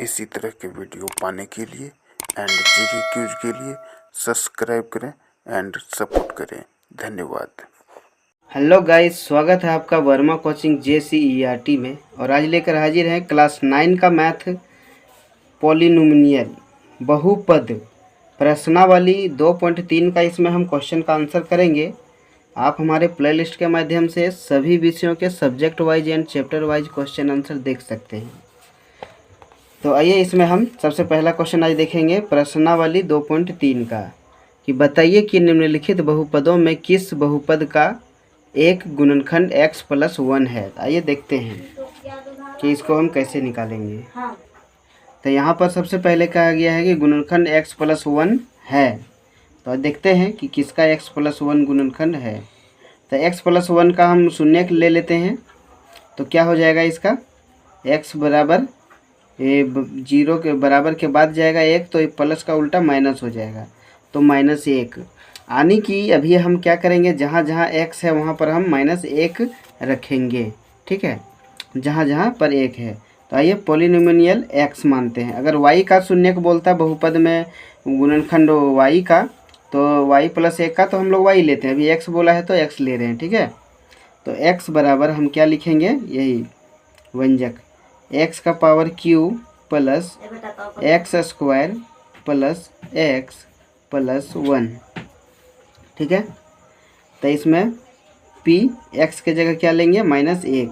इसी तरह के वीडियो पाने के लिए एंड जीके क्यूज के लिए सब्सक्राइब करें एंड सपोर्ट करें। धन्यवाद। हेलो गाइस, स्वागत है आपका वर्मा कोचिंग JCERT में। और आज लेकर हाजिर हैं क्लास 9 का मैथ पॉलिनोमियल बहुपद प्रश्नावली 2.3 का। इसमें हम क्वेश्चन का आंसर करेंगे। आप हमारे प्लेलिस्ट के माध्यम से सभी विषयों के subject wise and chapter wise question answer देख सकते हैं। तो आइए इसमें हम सबसे पहला क्वेश्चन आज देखेंगे प्रश्नावली 2.3 का, कि बताइए कि निम्नलिखित बहुपदों में किस बहुपद का एक गुणनखंड x+1 है। आइए देखते हैं कि इसको हम कैसे निकालेंगे। तो यहाँ पर सबसे पहले कहा गया है कि गुणनखंड x+1 है। तो देखते हैं कि किसका x+1 गुणनखंड है। तो x+1 का हम शून्य ले लेते हैं। तो क्या हो जाएगा इसका, x बराबर ये 0 के बराबर के बाद जाएगा 1, तो ये प्लस का उल्टा माइनस हो जाएगा, तो -1। यानी कि अभी हम क्या करेंगे, जहाँ जहाँ x है वहाँ पर हम -1 रखेंगे। ठीक है, जहाँ जहाँ पर 1 है। तो आइए पॉलिनोमियल x मानते हैं। अगर y का शून्य को बोलता है बहुपद में गुणनखंड y का, तो y+1 का तो हम लोग y लेते हैं। अभी x बोला है तो x ले रहे हैं। ठीक है, तो x बराबर हम क्या लिखेंगे, यही व्यंजक x का power q plus x² plus x+1। ठीक है, तो इसमें p x के जगह क्या लेंगे, -1।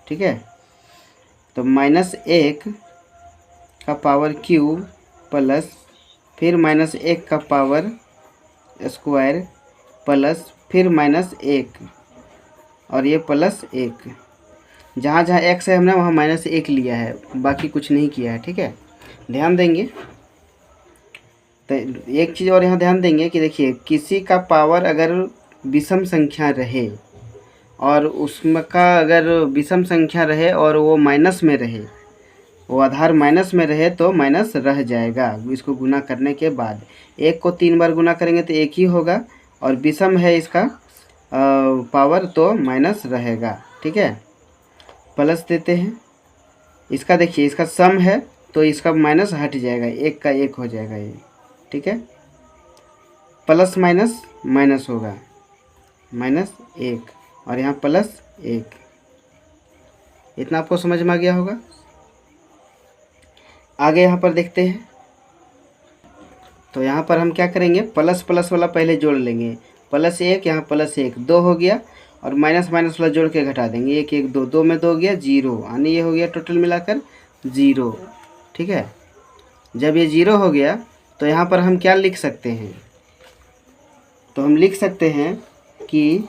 ठीक है, तो -1 का पावर q प्लस फिर -1 का पावर स्क्वायर प्लस फिर -1 और ये +1। जहाँ जहाँ x है हमने वहाँ -1 लिया है, बाकी कुछ नहीं किया है। ठीक है, ध्यान देंगे। तो एक चीज़ और यहाँ ध्यान देंगे कि देखिए, किसी का पावर अगर विषम संख्या रहे और उसमें का अगर विषम संख्या रहे और वो माइनस में रहे, वो आधार माइनस में रहे, तो माइनस रह जाएगा इसको गुना करने के बाद। 1 को 3 बार गुना करेंगे तो 1 ही होगा, और विषम है इसका पावर, तो माइनस रहेगा। ठीक है, प्लस देते हैं। इसका देखिए, इसका सम है तो इसका माइनस हट जाएगा, 1 का 1 हो जाएगा ये। ठीक है, प्लस माइनस माइनस होगा, -1 और यहाँ +1। इतना आपको समझ में आ गया होगा। आगे यहाँ पर देखते हैं। तो यहाँ पर हम क्या करेंगे, प्लस प्लस वाला पहले जोड़ लेंगे। +1 यहाँ +1 2 हो गया, और माइनस माइनस वाला जोड़ के घटा देंगे। 1 1 2 2 में 2 गया 0, यानी ये हो गया टोटल मिलाकर 0। ठीक है, जब ये 0 हो गया तो यहाँ पर हम क्या लिख सकते हैं, तो हम लिख सकते हैं कि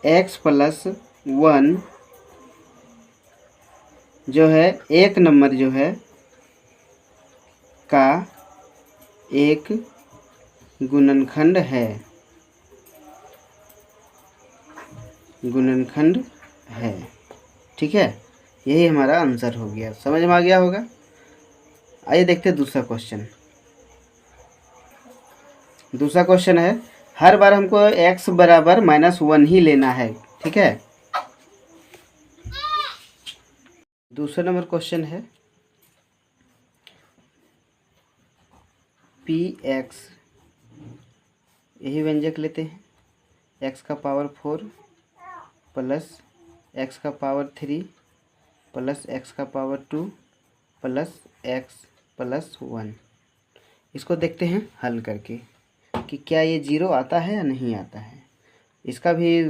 x+1 जो है एक नंबर जो है का एक गुणनखंड है, गुणनखंड है। ठीक है, यही हमारा आंसर हो गया। समझ में आ गया होगा। आइए देखते हैं दूसरा क्वेश्चन। दूसरा क्वेश्चन है, हर बार हमको x बराबर -1 ही लेना है। ठीक है, दूसरा नंबर क्वेश्चन है px, यही व्यंजक लेते हैं। x का पावर 4 प्लस x का पावर 3 प्लस x का पावर 2 प्लस x+1। इसको देखते हैं हल करके कि क्या ये 0 आता है या नहीं आता है। इसका भी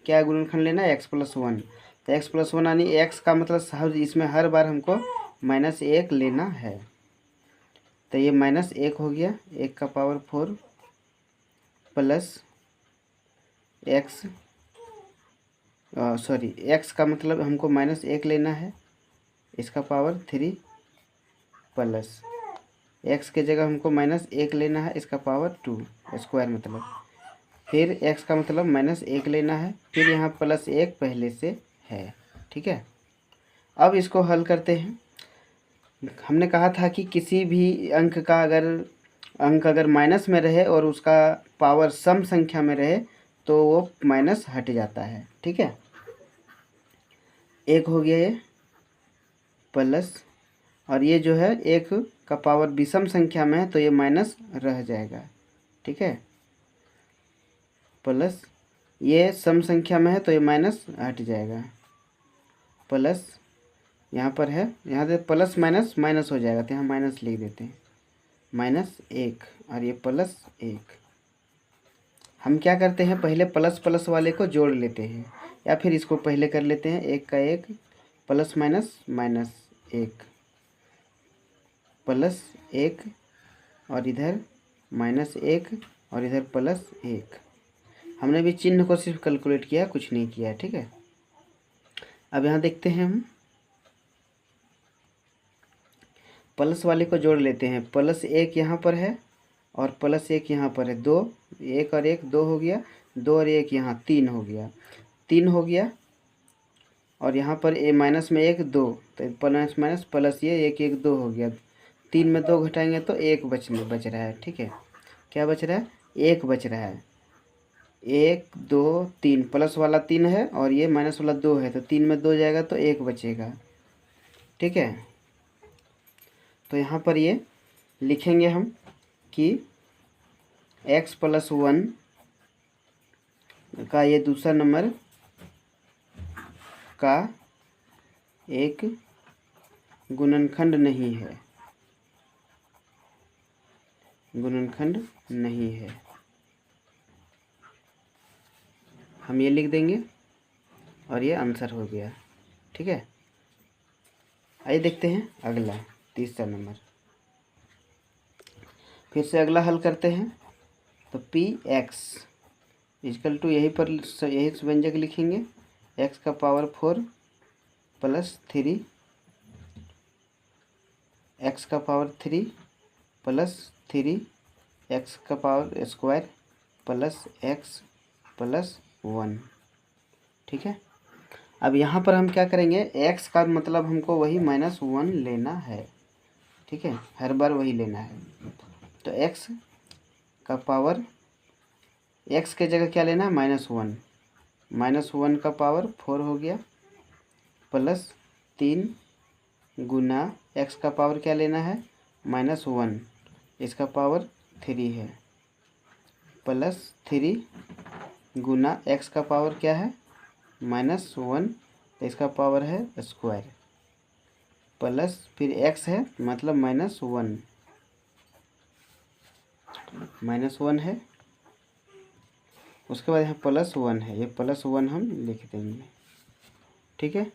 क्या गुणनखंड लेना है, x+1। तो x+1 यानी x का मतलब इसमें हर बार हमको -1 लेना है। तो ये -1 हो गया, 1 का पावर 4 प्लस x x का मतलब हमको -1 लेना है, इसका पावर 3 प्लस x के जगह हमको -1 लेना है, इसका पावर 2 स्क्वायर मतलब, फिर x का मतलब -1 लेना है, फिर यहाँ +1 पहले से है। ठीक है, अब इसको हल करते हैं। हमने कहा था कि किसी भी अंक का अगर माइनस में रहे और उसका पावर सम संख्या में रहे तो वो माइनस हट जाता है। ठीक है, 1 हो गया ये, प्लस, और ये जो है एक का पावर विषम संख्या में है तो ये माइनस रह जाएगा, ठीक है। प्लस ये सम संख्या में है तो ये माइनस हट जाएगा। प्लस यहाँ पर है, यहाँ से प्लस माइनस माइनस हो जाएगा तो यहाँ माइनस लिख देते हैं, -1, और ये +1। हम क्या करते हैं, पहले प्लस प्लस वाले को जोड़ लेते हैं, या फिर इसको पहले कर लेते हैं, 1 का 1 प्लस माइनस -1 +1, और इधर -1 और इधर +1। हमने भी चिन्ह को सिर्फ कैलकुलेट किया, कुछ नहीं किया, ठीक है। अब यहाँ देखते हैं, हम प्लस वाले को जोड़ लेते हैं, +1 यहाँ पर है और +1 यहाँ पर है, 2, 1 और 1 2 हो गया, 2 और 1 यहाँ 3 हो गया, 3 हो गया, और यहाँ पर ए माइनस में 1 2, तो प्लस माइनस प्लस ये 1 1 2 हो गया, 3 में 2 घटाएंगे तो 1 बच रहा है, ठीक है। क्या बच रहा है, 1 बच रहा है, 1 2 3, प्लस वाला 3 है और ये माइनस वाला 2 है, तो 3 में 2 जाएगा तो 1 बचेगा, ठीक है। तो यहाँ पर ये लिखेंगे हम कि x + 1 का ये दूसरा नंबर का एक गुणनखंड नहीं है, गुणनखंड नहीं है, हम ये लिख देंगे और ये आंसर हो गया, ठीक है। आइए देखते हैं अगला, तीसरा नंबर। फिर से अगला हल करते हैं, तो px = यहीं पर यही व्यंजक लिखेंगे, x का पावर 4 + 3, x का पावर 3 + 3, x का पावर स्क्वायर + x + 1, ठीक है। अब यहाँ पर हम क्या करेंगे, x का मतलब हमको वही -1 लेना है, ठीक है, हर बार वही लेना है। तो x का पावर, x के जगह क्या लेना है, -1, -1 का पावर 4 हो गया, +3 गुना x का पावर क्या लेना है, -1, इसका पावर 3 है, +3 गुना x का पावर क्या है, -1, इसका पावर है स्क्वायर, प्लस फिर x है मतलब -1 है, उसके बाद यहाँ +1 है, ये +1 हम लिख देंगे, ठीक है।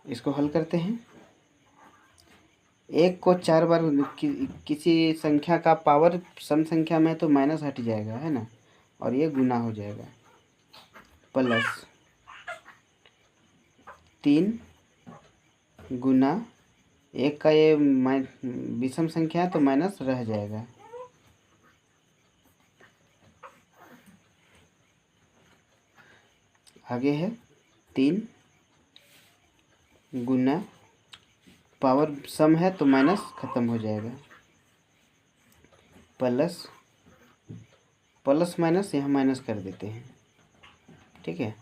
इसको हल करते हैं, 1 को 4 बार किसी संख्या का पावर सम संख्या में तो माइनस हट जाएगा, है ना, और ये गुना हो जाएगा, +3 गुना 1 का ये विषम संख्या है तो माइनस रह जाएगा, आगे है 3 गुना पावर सम है तो माइनस खत्म हो जाएगा, प्लस माइनस यहाँ माइनस कर देते हैं, ठीक है,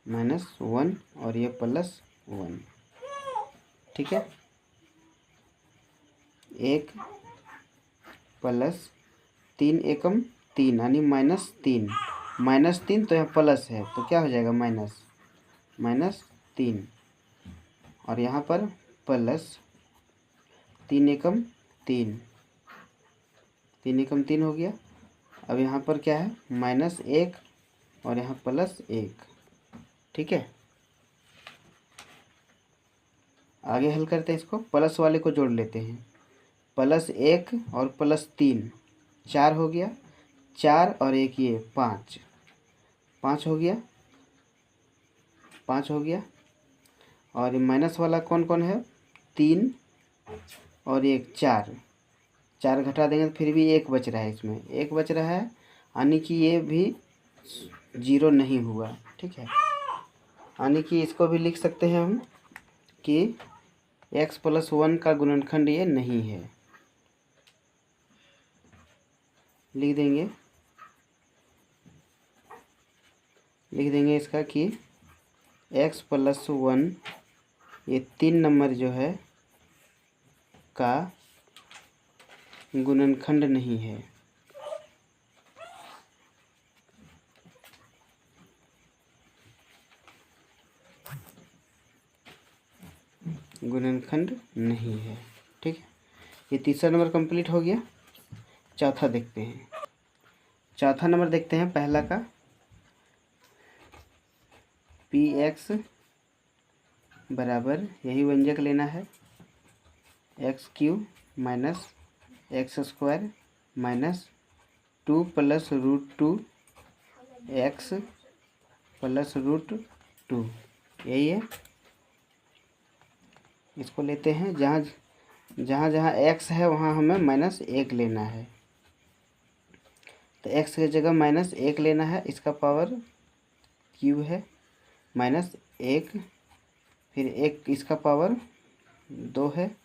-1 और ये +1, ठीक है। 1 + 3 एकम 3 यानी -3 तो यहाँ प्लस है तो क्या हो जाएगा, -3, और यहाँ पर +3 एकम 3 हो गया। अब यहाँ पर क्या है, -1 और यहाँ +1, ठीक है। आगे हल करते हैं, इसको प्लस वाले को जोड़ लेते हैं, +1 और +3 4 हो गया, 4 और 1 ये 5 हो गया, 5 हो गया, और ये माइनस वाला कौन कौन है, 3 और 1 4 घटा देंगे तो फिर भी 1 बच रहा है, इसमें 1 बच रहा है, यानी कि ये भी 0 नहीं हुआ, ठीक है। यानी कि इसको भी लिख सकते हैं हम कि x + 1 का गुणनखंड ये नहीं है, लिख देंगे इसका कि x + 1 ये 3 नंबर जो है का गुणनखंड नहीं है। गुणनखंड नहीं है। ठीक है, ये तीसरा नंबर कंप्लीट हो गया। चौथा देखते हैं। चौथा नंबर देखते हैं पहला का, px बराबर यही व्यंजक लेना है, x³ minus x² minus 2 plus √2 x plus √2, यही है। इसको लेते हैं, जहाँ जहाँ x है वहाँ हमें -1 लेना है, तो x की जगह -1 लेना है। इसका पावर q है, -1, फिर 1 इसका पावर 2 है,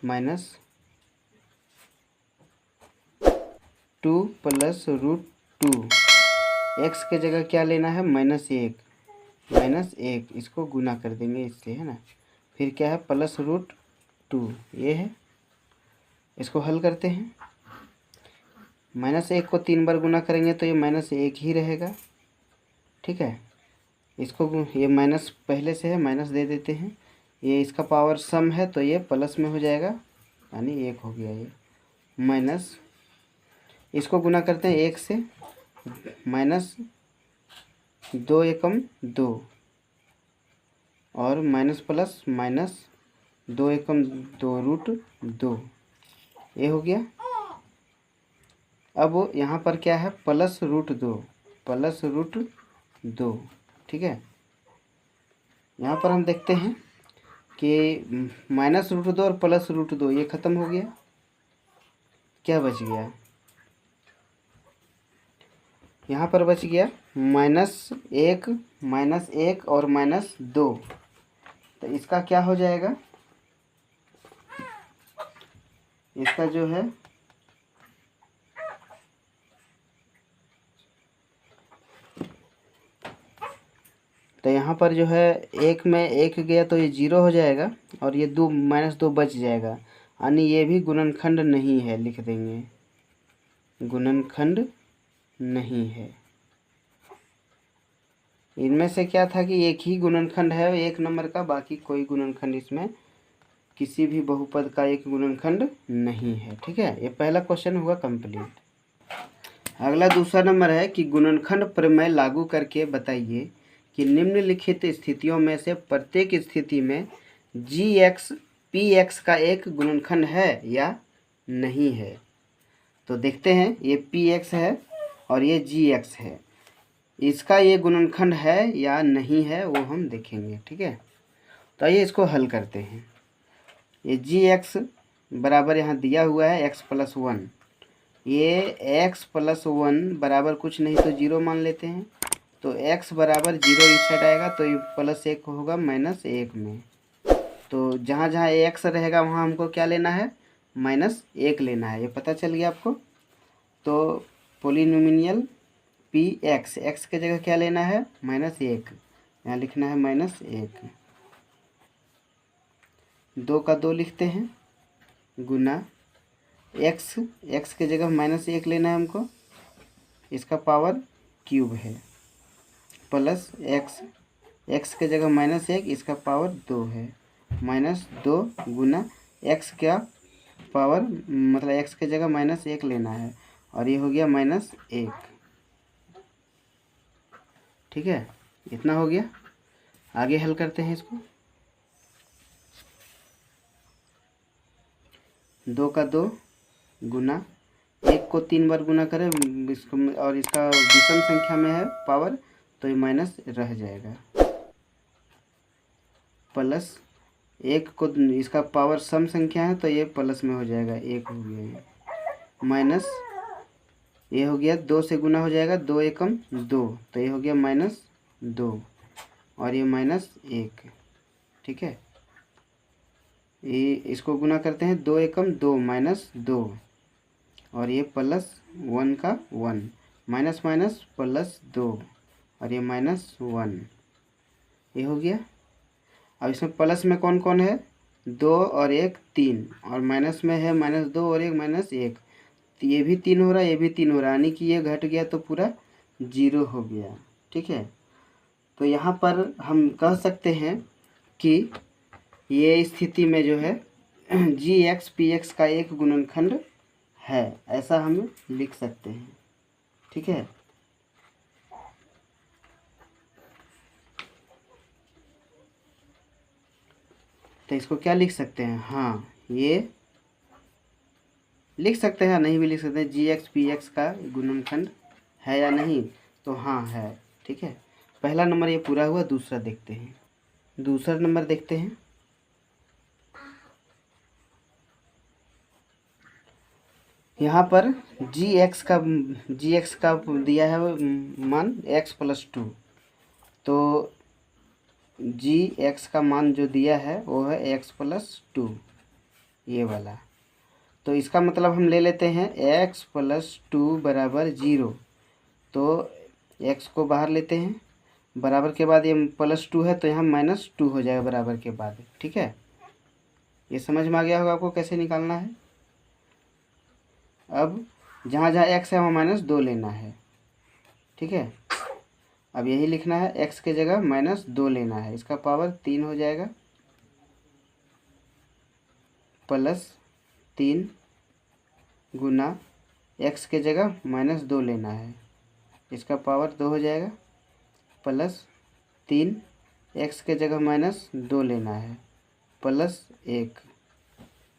-2 प्लस √2। x के जगह क्या लेना है, -1, इसको गुना कर देंगे इससे, है ना। फिर क्या है, प्लस √2, ये है। इसको हल करते हैं। -1 को 3 बार गुना करेंगे तो ये -1 ही रहेगा। ठीक है, इसको ये माइनस पहले से है, माइनस दे देते हैं। ये इसका पावर सम है तो ये प्लस में हो जाएगा, यानी 1 हो गया ये। माइनस इसको गुना करते हैं 1 से, -2 एकम 2 और माइनस प्लस -2 एकम 2 √2, ये हो गया। अब यहाँ पर क्या है, प्लस √2। ठीक है, यहाँ पर हम देखते हैं कि -√2 और प्लस √2 ये ख़त्म हो गया। क्या बच गया, यहाँ पर बच गया -1 और -2। तो इसका क्या हो जाएगा, इसका जो है तो यहाँ पर जो है 1 में 1 गया तो ये 0 हो जाएगा और ये -2 बच जाएगा, यानी ये भी गुणनखंड नहीं है। लिख देंगे गुणनखंड नहीं है। इनमें से क्या था कि एक ही गुणनखंड है 1 नंबर का, बाकी कोई गुणनखंड इसमें किसी भी बहुपद का एक गुणनखंड नहीं है। ठीक है, ये पहला क्वेश्चन हुआ कंप्लीट। अगला दूसरा नंबर है कि गुणनखंड प्रमेय लागू करके बताइए कि निम्नलिखित स्थितियों में से प्रत्येक स्थिति में gx px का एक गुणनखंड है या नहीं है। तो देखते हैं, ये px है और ये gx है, इसका ये गुणनखंड है या नहीं है वो हम देखेंगे। ठीक है, तो आइए इसको हल करते हैं। ये gx बराबर यहाँ दिया हुआ है x+1, ये x+1 बराबर कुछ नहीं तो 0 मान लेते हैं, तो x बराबर 0 इस साइड आएगा तो ये +1 होगा -1 में। तो जहाँ जहाँ x रहेगा वहाँ हमको क्या लेना है, -1 लेना है, ये पता चल गया आपको। तो पोलिनोमियल px, x के जगह क्या लेना है, -1, यहाँ लिखना है -1। 2 का 2 लिखते हैं, गुना x के जगह -1 लेना है हमको, इसका पावर क्यूब है, प्लस x के जगह -1, इसका पावर 2 है, -2 गुना x का पावर, मतलब x के जगह -1 लेना है और ये हो गया -1। ठीक है, इतना हो गया। आगे हल करते हैं इसको। 2 का 2 गुना 1 को 3 बार गुना करें इसको, और इसका विषम संख्या में है पावर तो ये माइनस रह जाएगा, प्लस 1 को, इसका पावर सम संख्या है तो ये प्लस में हो जाएगा, 1 हो गया ये, माइनस ये हो गया 2 से गुना हो जाएगा, 2 एकम 2 तो ये हो गया -2 और ये -1। ठीक है, ये इसको गुना करते हैं, 2 एकम 2 -2 और ये +1 का 1, माइनस +2 और ये -1, ये हो गया। अब इसमें प्लस में कौन कौन है, 2 और 1 3, और माइनस में है -2 और 1 -1, तो ये भी 3 हो रहा है, ये भी 3 हो रहा है, यानी कि ये घट गया तो पूरा 0 हो गया। ठीक है, तो यहाँ पर हम कह सकते हैं कि ये स्थिति में जो है जी एक्स पी एक्स का एक गुणनखंड है, ऐसा हम लिख सकते हैं। ठीक है, तो इसको क्या लिख सकते हैं, हाँ ये लिख सकते हैं, नहीं भी लिख सकते हैं, जी एक्स पी एक्स का गुणनखंड है या नहीं, तो हाँ है। ठीक है, पहला नंबर ये पूरा हुआ। दूसरा देखते हैं, दूसरा नंबर देखते हैं। यहाँ पर जी एक्स का दिया है मान x+2, तो जी एक्स का मान जो दिया है वो है x+2, ये वाला। तो इसका मतलब हम ले लेते हैं x+2 बराबर 0, तो x को बाहर लेते हैं, बराबर के बाद ये +2 है तो यहाँ -2 हो जाएगा बराबर के बाद। ठीक है, ये समझ में आ गया होगा आपको कैसे निकालना है। अब जहाँ जहाँ x है वहाँ -2 लेना है। ठीक है, अब यही लिखना है, x के जगह -2 लेना है, इसका पावर 3 हो जाएगा, +3 गुना x के जगह -2 लेना है, इसका पावर 2 हो जाएगा, +3 x के जगह -2 लेना है, +1,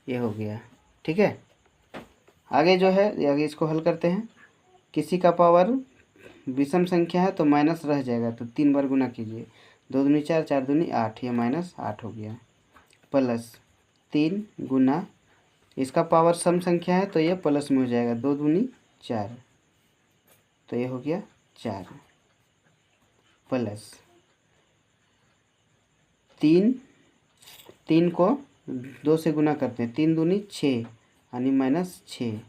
ये हो गया। ठीक है, आगे जो है आगे इसको हल करते हैं। किसी का पावर विषम संख्या है तो माइनस रह जाएगा, तो 3 बार गुना कीजिए, 2 दूनी 4, 4 दूनी 8, ये -8 हो गया, +3 गुना, इसका पावर सम संख्या है तो ये प्लस में हो जाएगा, 2 दूनी 4, तो ये हो गया 4, प्लस 3 को 2 से गुना करते हैं, 3 दूनी 6 यानी -6,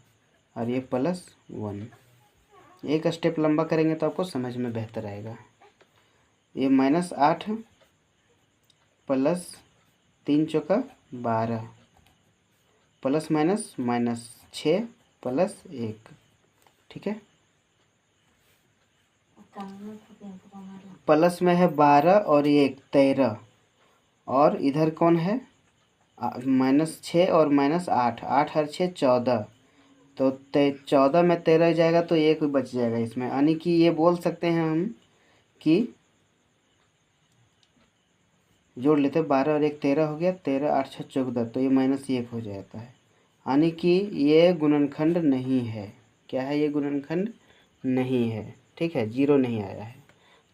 और ये +1। एक स्टेप लंबा करेंगे तो आपको समझ में बेहतर आएगा। ये -8 + 3 चौका 12, प्लस माइनस -6 + 1। ठीक है, प्लस में है 12 और 1 13, और इधर कौन है -6 और -8, 8 और 6 14, तो 14 में 13 जाएगा तो 1 बच जाएगा इसमें, यानी कि ये बोल सकते हैं हम कि जोड़ लेते हैं, 12 और 1 13 हो गया, 13 8 6 14, तो ये -1 हो जाता है, यानी कि ये गुणनखंड नहीं है। क्या है, ये गुणनखंड नहीं है। ठीक है, 0 नहीं आया है।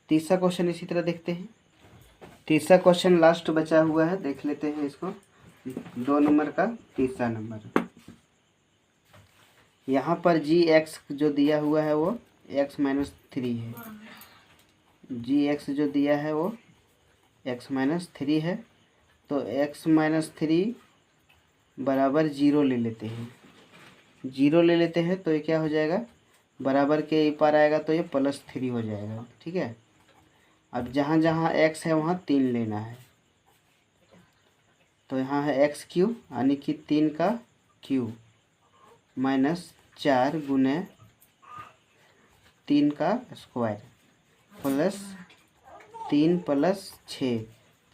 तीसरा क्वेश्चन इसी तरह देखते हैं। तीसरा क्वेश्चन लास्ट बचा हुआ है, देख लेते हैं इसको, 2 नंबर का तीसरा नंबर। यहाँ पर जी एक्स जो दिया हुआ है वो x-3 है, जी एक्स जो दिया है वो x-3 है, तो x-3 बराबर 0 ले लेते हैं, 0 ले लेते हैं तो ये क्या हो जाएगा, बराबर के पार आएगा तो ये +3 हो जाएगा। ठीक है, अब जहाँ जहाँ x है वहाँ 3 लेना है, तो यहाँ है x³ यानी कि 3 का क्यूब, -4 गुने 3 का स्क्वायर, +3 + 6,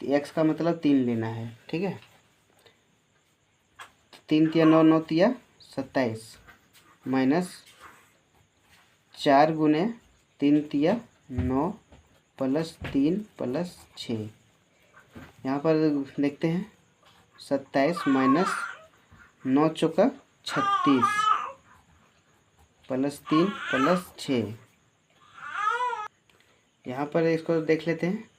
x का मतलब 3 लेना है। ठीक है, 3 तिया 9, 9 तिया 27, -4 गुने 3 तिया 9 +3 + 6, यहाँ पर देखते हैं 27 -9 चौका 36 +3 + 6, यहाँ पर इसको देख लेते हैं,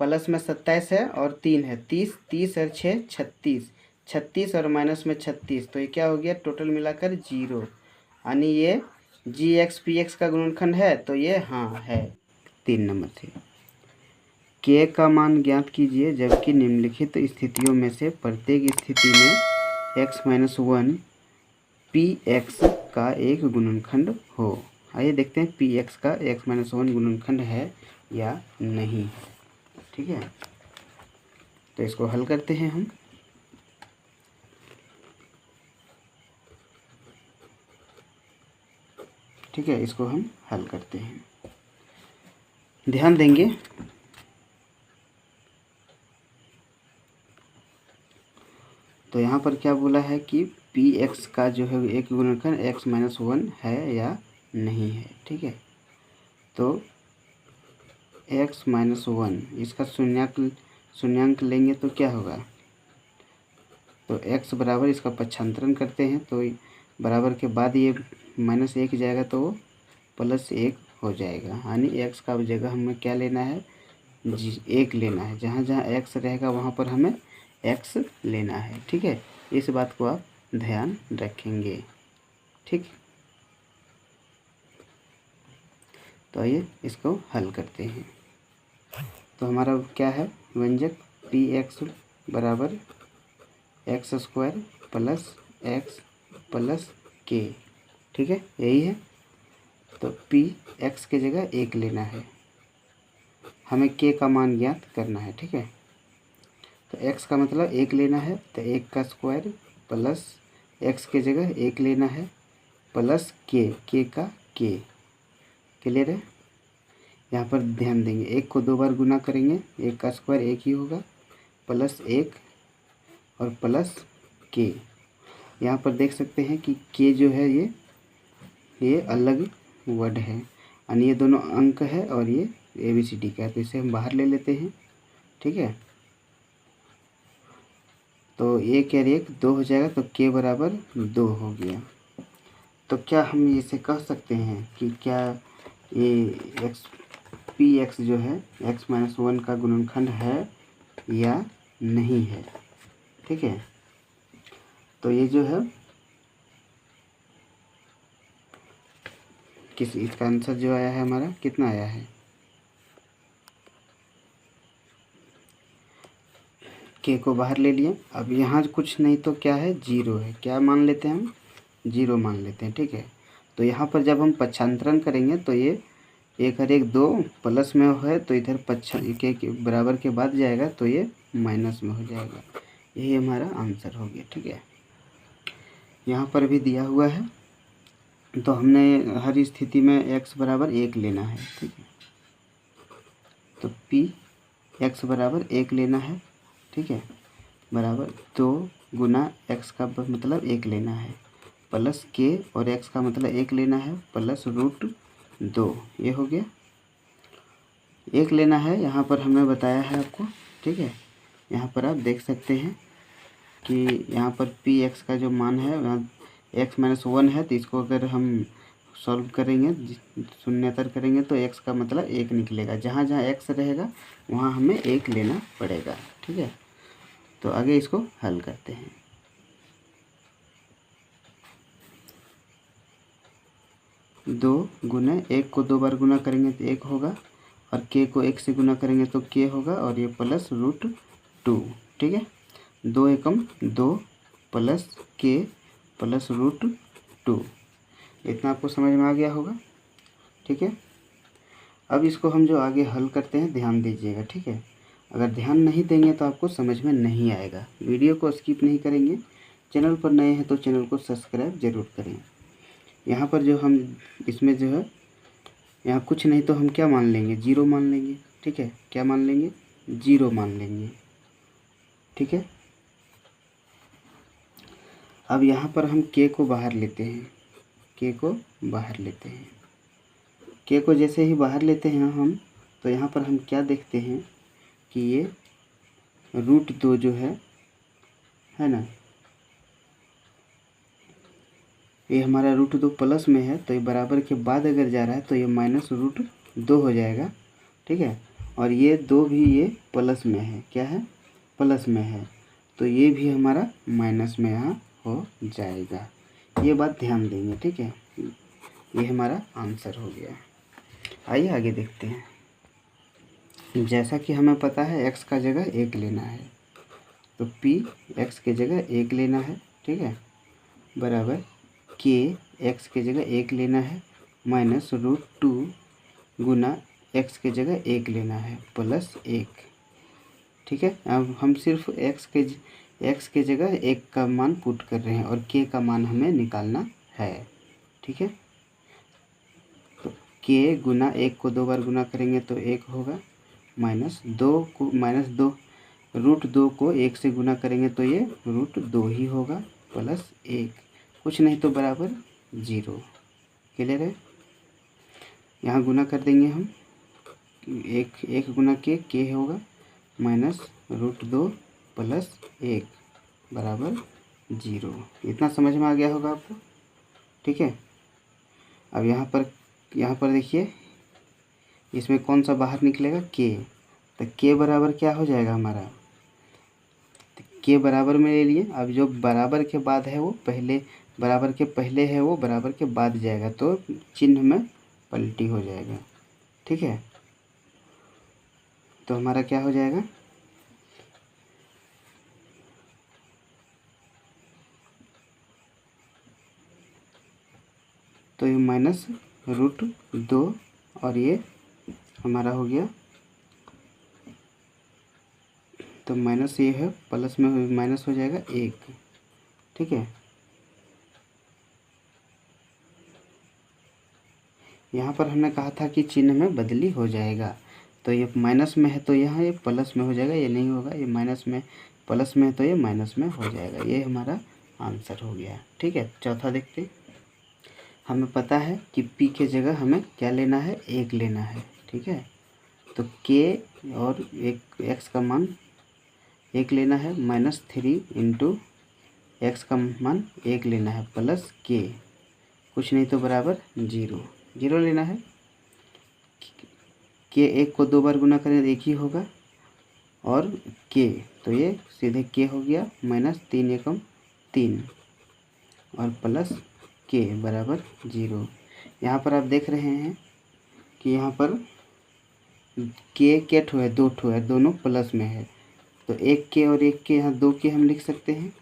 प्लस में 27 है और 3 है, 30 30 और 6 36, 36 और माइनस में 36, तो ये क्या हो गया, टोटल मिलाकर 0, यानी ये जी एक्स पी एक्स का गुणनखंड है, तो ये हाँ है। 3 नंबर से के का मान ज्ञात कीजिए जबकि निम्नलिखित स्थितियों में से प्रत्येक स्थिति में x-1 पी एक्स का एक गुणनखंड हो। आइए देखते हैं पी एक्स का x-1 गुणनखंड है या नहीं। ठीक है, तो इसको हल करते हैं हम। ठीक है, इसको हम हल करते हैं। ध्यान देंगे तो यहाँ पर क्या बोला है कि पी एक्स का जो है एक गुणनखंड x-1 है या नहीं है। ठीक है, तो x-1 इसका शून्यांक लेंगे तो क्या होगा, तो x बराबर इसका पक्षांतरण करते हैं तो बराबर के बाद ये -1 जाएगा तो वो +1 हो जाएगा। यानी x का जगह हमें क्या लेना है, 1 लेना है। जहाँ जहाँ x रहेगा वहाँ पर हमें x लेना है। ठीक है, इस बात को आप ध्यान रखेंगे। ठीक, तो आइए इसको हल करते हैं। तो हमारा क्या है व्यंजक, पी एक्स बराबर x² + x + k। ठीक है, यही है। तो पी एक्स की जगह 1 लेना है, हमें k का मान ज्ञात करना है। ठीक है, तो x का मतलब 1 लेना है, तो 1 का स्क्वायर प्लस x की जगह 1 लेना है प्लस k का k। क्लियर है। यहाँ पर ध्यान देंगे, 1 को 2 बार गुना करेंगे, 1 का स्क्वायर 1 ही होगा, प्लस 1 और प्लस k। यहाँ पर देख सकते हैं कि k जो है ये अलग वर्ड है, यानी ये दोनों अंक है और ये ABCD का है, तो इसे हम बाहर ले लेते हैं। ठीक है, तो 1 और 1 2 हो जाएगा, तो k बराबर 2 हो गया। तो क्या हम इसे कह सकते हैं कि क्या ये पी एक्स जो है x-1 का गुणनखंड है या नहीं है। ठीक है, तो ये जो है इसका आंसर जो आया है हमारा कितना आया है, k को बाहर ले लिए। अब यहाँ कुछ नहीं तो क्या है, 0 है। क्या मान लेते हैं हम, 0 मान लेते हैं। ठीक है, तो यहाँ पर जब हम पक्षांतरण करेंगे तो ये 1 और 1 2 प्लस में है, तो इधर के बराबर के बाद जाएगा तो ये माइनस में हो जाएगा। यही हमारा आंसर हो गया। ठीक है, यहाँ पर भी दिया हुआ है, तो हमने हर स्थिति में x बराबर 1 लेना है। ठीक है, तो p x बराबर 1 लेना है। ठीक है, बराबर 2 गुना x का मतलब 1 लेना है प्लस k, और x का मतलब 1 लेना है प्लस √2। ये हो गया, 1 लेना है। यहाँ पर हमें बताया है आपको। ठीक है, यहाँ पर आप देख सकते हैं कि यहाँ पर पी एक्स का जो मान है वहाँ x-1 है, तो इसको अगर हम सॉल्व करेंगे, शून्यतर करेंगे तो x का मतलब 1 निकलेगा। जहाँ जहाँ x रहेगा वहाँ हमें 1 लेना पड़ेगा। ठीक है, तो आगे इसको हल करते हैं। 2 गुना 1 को 2 बार गुना करेंगे तो 1 होगा, और k को 1 से गुना करेंगे तो k होगा, और ये प्लस √2। ठीक है, 2 एकम 2 प्लस k प्लस √2। इतना आपको समझ में आ गया होगा। ठीक है, अब इसको हम जो आगे हल करते हैं ध्यान दीजिएगा। ठीक है, अगर ध्यान नहीं देंगे तो आपको समझ में नहीं आएगा। वीडियो को स्किप नहीं करेंगे। चैनल पर नए हैं तो चैनल को सब्सक्राइब ज़रूर करें। यहाँ पर जो हम इसमें जो है, यहाँ कुछ नहीं तो हम क्या मान लेंगे, 0 मान लेंगे। ठीक है, क्या मान लेंगे, 0 मान लेंगे। ठीक है, अब यहाँ पर हम k को बाहर लेते हैं, k को बाहर लेते हैं। k को जैसे ही बाहर लेते हैं हम, तो यहाँ पर हम क्या देखते हैं कि ये √2 जो है ना, ये हमारा √2 प्लस में है, तो ये बराबर के बाद अगर जा रहा है तो ये -√2 हो जाएगा। ठीक है, और ये 2 भी ये प्लस में है, क्या है, प्लस में है, तो ये भी हमारा माइनस में यहाँ हो जाएगा। ये बात ध्यान देंगे। ठीक है, ये हमारा आंसर हो गया। आइए आगे देखते हैं। जैसा कि हमें पता है x का जगह 1 लेना है, तो p x के जगह 1 लेना है। ठीक है, बराबर k x के जगह 1 लेना है माइनस √2 गुना x के जगह 1 लेना है प्लस 1। ठीक है। अब हम सिर्फ x के जगह 1 का मान पुट कर रहे हैं और k का मान हमें निकालना है। ठीक है, तो k गुना 1 को 2 बार गुना करेंगे तो 1 होगा, -2 √2 को 1 से गुना करेंगे तो ये √2 ही होगा, प्लस 1, कुछ नहीं तो बराबर 0। क्लियर है। यहाँ गुना कर देंगे हम, 1 गुना k होगा -√2 प्लस 1 बराबर 0। इतना समझ में आ गया होगा आपको। ठीक है, अब यहाँ पर देखिए, इसमें कौन सा बाहर निकलेगा, k। तो k बराबर क्या हो जाएगा हमारा, तो k बराबर में ले लिए। अब जो बराबर के बाद है वो पहले, बराबर के पहले है वो बराबर के बाद जाएगा, तो चिन्ह में पलटी हो जाएगा। ठीक है, तो हमारा क्या हो जाएगा, तो ये -√2 और ये हमारा हो गया, तो माइनस ये है, प्लस में माइनस हो जाएगा 1। ठीक है, यहाँ पर हमने कहा था कि चिन्ह में बदली हो जाएगा, तो ये माइनस में है तो यहाँ ये प्लस में हो जाएगा, ये नहीं होगा, ये माइनस में प्लस में है तो ये माइनस में हो जाएगा। ये हमारा आंसर हो गया। ठीक है, चौथा देखते हैं। हमें पता है कि p के जगह हमें क्या लेना है, 1 लेना है। ठीक है, तो k और x का मान 1 लेना है, -3 इंटू x का मान 1 लेना है, प्लस k, कुछ नहीं तो बराबर 0 लेना है। k 1 को 2 बार गुना करें तो 1 ही होगा, और k तो ये सीधे k हो गया, -3 एकम 3 और प्लस k बराबर 0। यहाँ पर आप देख रहे हैं कि यहाँ पर k ठो है, 2 ठो है, दोनों प्लस में है, तो 1 k और 1 k, यहाँ 2 k हम लिख सकते हैं।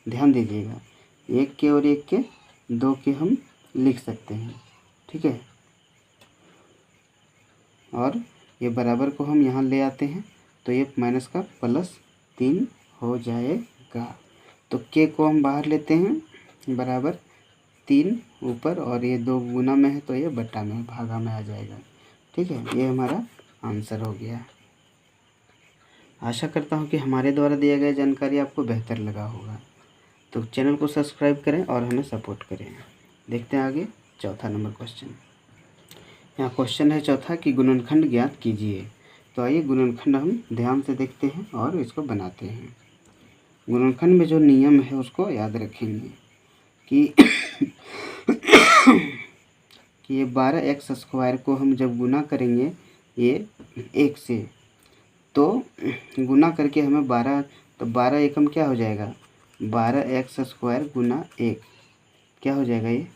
ध्यान दीजिएगा, 1 k और 1 k, 2 k हम लिख सकते हैं। ठीक है, और ये बराबर को हम यहाँ ले आते हैं तो ये माइनस का +3 हो जाएगा। तो k को हम बाहर लेते हैं, बराबर 3 ऊपर, और ये 2 गुना में है तो ये बट्टा में, भागा में आ जाएगा। ठीक है, ये हमारा आंसर हो गया। आशा करता हूँ कि हमारे द्वारा दिया गया जानकारी आपको बेहतर लगा होगा। तो चैनल को सब्सक्राइब करें और हमें सपोर्ट करें। देखते हैं आगे चौथा नंबर क्वेश्चन। यहाँ क्वेश्चन है चौथा कि गुणनखंड ज्ञात कीजिए। तो आइए गुणनखंड हम ध्यान से देखते हैं और इसको बनाते हैं। गुणनखंड में जो नियम है उसको याद रखेंगे कि ये 12x² को हम जब गुना करेंगे ये 1 से, तो गुना करके हमें 12, तो 12 एकम क्या हो जाएगा, 12x² गुना 1 क्या हो जाएगा। ये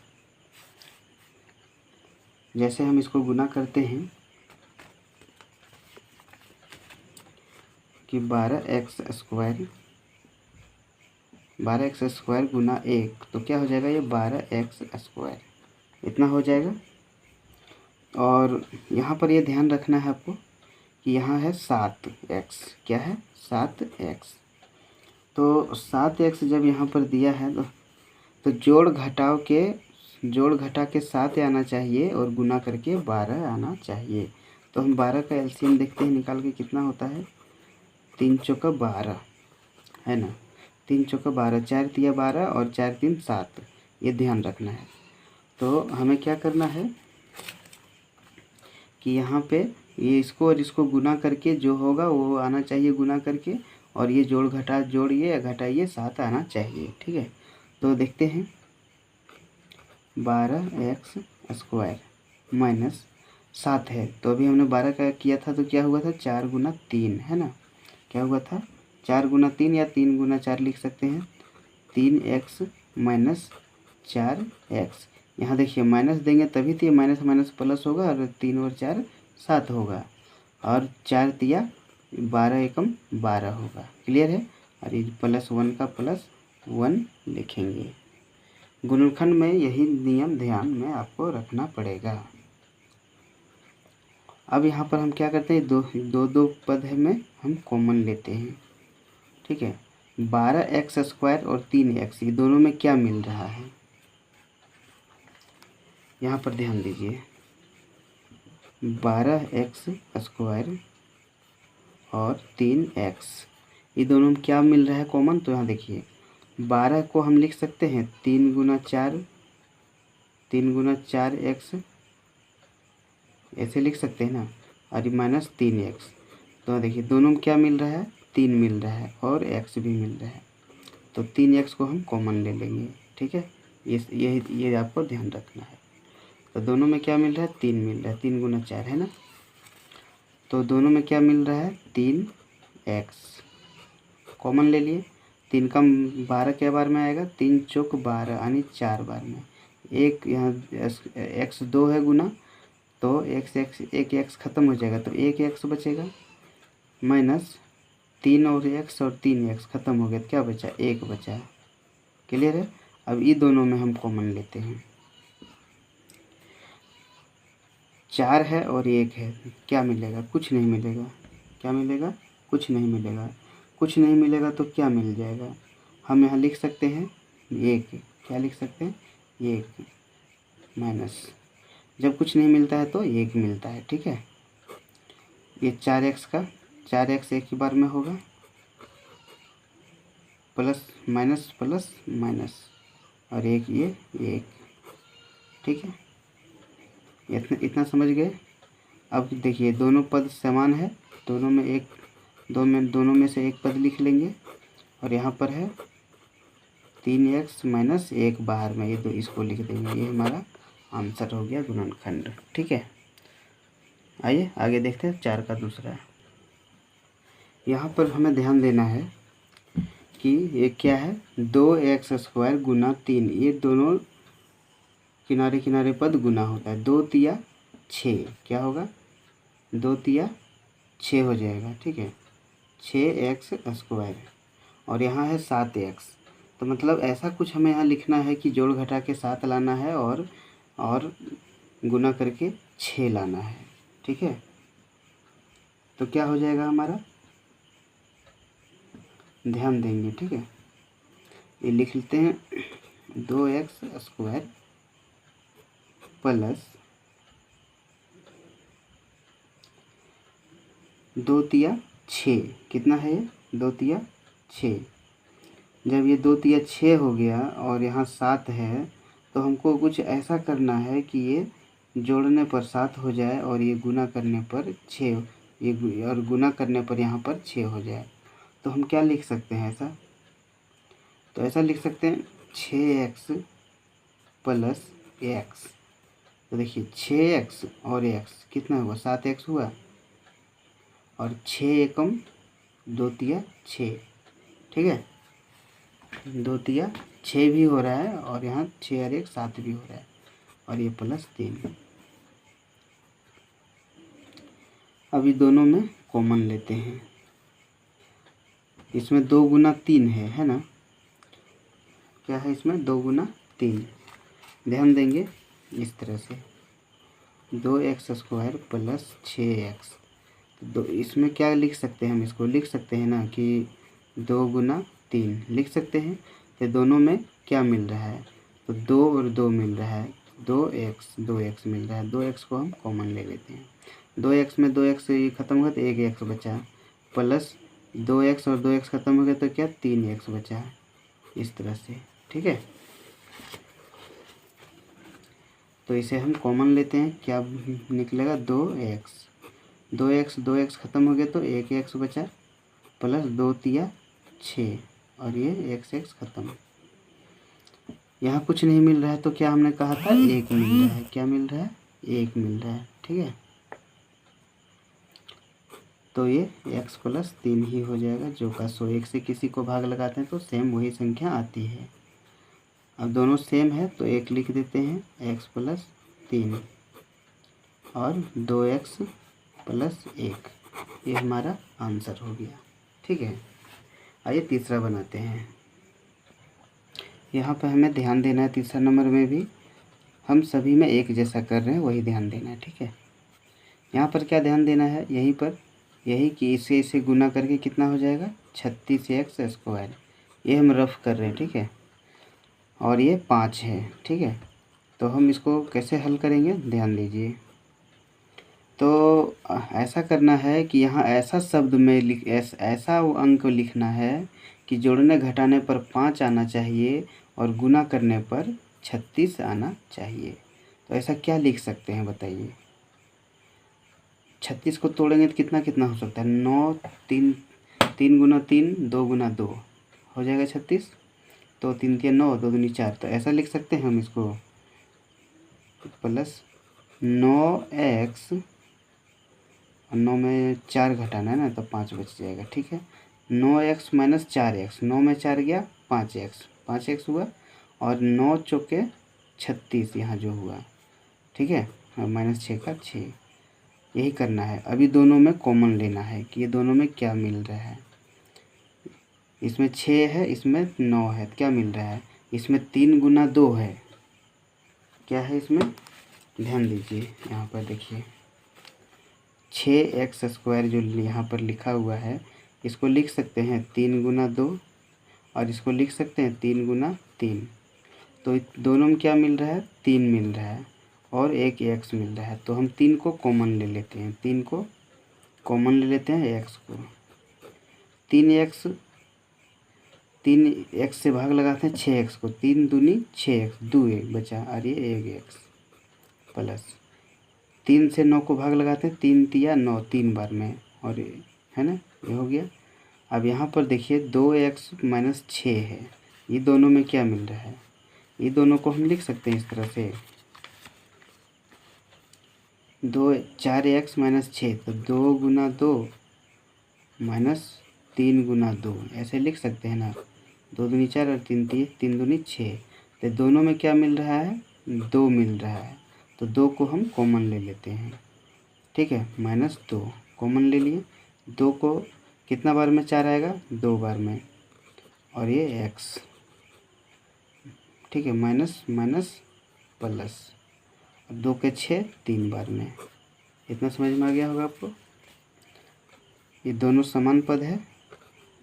जैसे हम इसको गुना करते हैं कि 12x² गुना 1, तो क्या हो जाएगा, ये 12x², इतना हो जाएगा। और यहाँ पर ये ध्यान रखना है आपको कि यहाँ है 7x, क्या है 7x। तो 7x जब यहाँ पर दिया है तो जोड़ घटा के 7 आना चाहिए और गुना करके 12 आना चाहिए। तो हम 12 का एलसीएम देखते हैं निकाल के, कितना होता है, 3 चौका 12 है ना, 3 चौका 12, 4 तिया 12 और 4 3 7, ये ध्यान रखना है। तो हमें क्या करना है कि यहाँ पे ये इसको और इसको गुना करके जो होगा वो आना चाहिए गुना करके, और ये जोड़िए या घटाइए 7 आना चाहिए। ठीक है, तो देखते हैं 12x² माइनस 7 है, तो अभी हमने 12 का किया था तो क्या हुआ था, 4 गुना 3 है ना, क्या हुआ था 4 गुना 3 या 3 गुना 4 लिख सकते हैं, 3x माइनस 4x। यहाँ देखिए माइनस देंगे तभी तो ये माइनस माइनस प्लस होगा, और 3 और 4 7 होगा, और 4 तिया 12 एकम 12 होगा। क्लियर है, और ये +1 का +1 लिखेंगे। गुणनखंड में यही नियम ध्यान में आपको रखना पड़ेगा। अब यहाँ पर हम क्या करते हैं, दो पद है में हम कॉमन लेते हैं, ठीक है। 12x² और 3x, ये दोनों में क्या मिल रहा है, यहाँ पर ध्यान दीजिए। 12x² और 3x, ये दोनों में क्या मिल रहा है कॉमन, तो यहाँ देखिए 12 को हम लिख सकते हैं 3 गुना 4x, ऐसे लिख सकते हैं ना, और माइनस 3x। तो देखिए दोनों में क्या मिल रहा है, 3 मिल रहा है और x भी मिल रहा है, तो 3x को हम कॉमन ले लेंगे, ठीक है। ये आपको ध्यान रखना है। तो दोनों में क्या मिल रहा है, 3 मिल रहा है, 3 गुना 4 है ना, तो दोनों में क्या मिल रहा है, 3x कॉमन ले लिए। 3 का 12 क्या बार में आएगा, 3 चौक 12 यानी 4 बार में। एक यहाँ x 2 है गुना, तो एक x ख़त्म हो जाएगा, तो एक x बचेगा, माइनस 3 और x और 3x ख़त्म हो गया, तो क्या बचा, 1 बचा। क्लियर है। अब ये दोनों में हम कॉमन लेते हैं, 4 है और 1 है, क्या मिलेगा, कुछ नहीं मिलेगा। क्या मिलेगा, कुछ नहीं मिलेगा। कुछ नहीं मिलेगा तो क्या मिल जाएगा, हम यहाँ लिख सकते हैं 1, क्या लिख सकते हैं, 1 माइनस, जब कुछ नहीं मिलता है तो 1 मिलता है, ठीक है। ये 4x एक ही बार में होगा, प्लस माइनस और एक ये 1, ठीक है। इतना समझ गए। अब देखिए दोनों पद समान है, दोनों में से एक पद लिख लेंगे, और यहाँ पर है 3x माइनस 1 बाहर में, ये दो इसको लिख देंगे, ये हमारा आंसर हो गया गुणनखंड, ठीक है। आइए आगे देखते हैं 4 का दूसरा। यहाँ पर हमें ध्यान देना है कि ये क्या है, 2x² गुना 3, ये दोनों किनारे किनारे पद गुना होता है, 2 तिया 6, क्या होगा, 2 तिया 6 हो जाएगा, ठीक है, 6x², और यहाँ है 7x। तो मतलब ऐसा कुछ हमें यहाँ लिखना है कि जोड़ घटा के 7 लाना है और गुना करके 6 लाना है, ठीक है। तो क्या हो जाएगा हमारा, ध्यान देंगे, ठीक है। ये लिख लेते हैं 2x² प्लस 2 तिया 6, कितना है ये, 2 तिया 6। जब ये 2 तिया 6 हो गया और यहाँ 7 है, तो हमको कुछ ऐसा करना है कि ये जोड़ने पर 7 हो जाए और ये गुना करने पर 6, ये और गुना करने पर यहाँ पर 6 हो जाए। तो हम क्या लिख सकते हैं ऐसा, तो ऐसा लिख सकते हैं 6x प्लस x। तो देखिए 6x और x कितना हुआ, 7x हुआ, और 6 एकम 2 तिया 6, ठीक है, 2 तिया 6 भी हो रहा है, और यहाँ 6 और 1 7 भी हो रहा है, और ये प्लस 3। अभी दोनों में कॉमन लेते हैं, इसमें 2 गुना 3 है ना, क्या है इसमें, 2 गुना 3। ध्यान देंगे इस तरह से, 2x² प्लस 6x, तो इसमें क्या लिख सकते हैं, हम इसको लिख सकते हैं ना कि 2 गुना 3 लिख सकते हैं। तो दोनों में क्या मिल रहा है, तो 2 और 2 मिल रहा है, 2x मिल रहा है, 2x को हम कॉमन ले लेते हैं। 2x में 2x ये ख़त्म हुआ तो 1x बचा, प्लस 2x और 2x ख़त्म हो गया तो क्या 3x बचा, इस तरह से, ठीक है। तो इसे हम कॉमन लेते हैं, क्या निकलेगा, 2x ख़त्म हो गया तो 1x बचा, प्लस 2 तिया 6, और ये x ख़त्म। यहाँ कुछ नहीं मिल रहा है तो क्या हमने कहा था, 1 मिल रहा है, क्या मिल रहा है, 1 मिल रहा है, ठीक है। तो ये x प्लस 3 ही हो जाएगा, जो का 100 से किसी को भाग लगाते हैं तो सेम वही संख्या आती है। अब दोनों सेम है तो 1 लिख देते हैं, x प्लस 3 और 2x प्लस 1, ये हमारा आंसर हो गया, ठीक है। आइए तीसरा बनाते हैं। यहाँ पर हमें ध्यान देना है, तीसरा नंबर में भी हम सभी में एक जैसा कर रहे हैं, वही ध्यान देना है, ठीक है। यहाँ पर क्या ध्यान देना है, यहीं पर यही कि इसे गुना करके कितना हो जाएगा 36x²। ये हम रफ कर रहे हैं, ठीक है, और ये 5 है, ठीक है। तो हम इसको कैसे हल करेंगे, ध्यान दीजिए। तो ऐसा करना है कि यहाँ ऐसा शब्द में ऐसा अंक लिखना है कि जोड़ने घटाने पर 5 आना चाहिए और गुना करने पर 36 आना चाहिए। तो ऐसा क्या लिख सकते हैं बताइए। 36 को तोड़ेंगे तो कितना कितना हो सकता है, 9 3 3 गुना 3 2 गुना 2 हो जाएगा 36। तो 3 3 9 2 दूनी 4। तो ऐसा लिख सकते हैं हम इसको, प्लस 9x, 9 में 4 घटाना है ना, तो 5 बच जाएगा, ठीक है। 9x माइनस 4x, 9 में 4 गया 5x, 5x हुआ, और 9 चौके 36 यहाँ जो हुआ, ठीक है, और माइनस 6 का 6। यही करना है। अभी दोनों में कॉमन लेना है कि ये दोनों में क्या मिल रहा है। इसमें 6 है, इसमें 9 है, तो क्या मिल रहा है, इसमें 3 गुना 2 है, क्या है इसमें, ध्यान दीजिए। यहाँ पर देखिए 6x² जो यहाँ पर लिखा हुआ है, इसको लिख सकते हैं 3 गुना 2, और इसको लिख सकते हैं 3 गुना 3। तो दोनों में क्या मिल रहा है, 3 मिल रहा है और एक x मिल रहा है। तो हम 3 को कॉमन ले लेते हैं, 3 को कॉमन ले लेते हैं, x को 3x से भाग लगाते हैं 6x को, 3 दूनी 6x, 2 1 बचा, और ये 1x प्लस 3 से 9 को भाग लगाते हैं, 3 तिया 9 3 बार में, और ये है ना, ये हो गया। अब यहाँ पर देखिए 2x माइनस 6 है, ये दोनों में क्या मिल रहा है, ये दोनों को हम लिख सकते हैं इस तरह से, 4x माइनस 6, तो 2 गुना 2 माइनस 3 गुना 2, ऐसे लिख सकते हैं ना। 2 दूनी 4 और 3 दूनी 6। तो दोनों में क्या मिल रहा है, 2 मिल रहा है, तो 2 को हम कॉमन ले लेते हैं, ठीक है, माइनस 2 कॉमन ले लिए। 2 को कितना बार में 4 आएगा, 2 बार में, और ये x, ठीक है, माइनस माइनस प्लस, 2 के 6 3 बार में। इतना समझ में आ गया होगा आपको। ये दोनों समान पद है,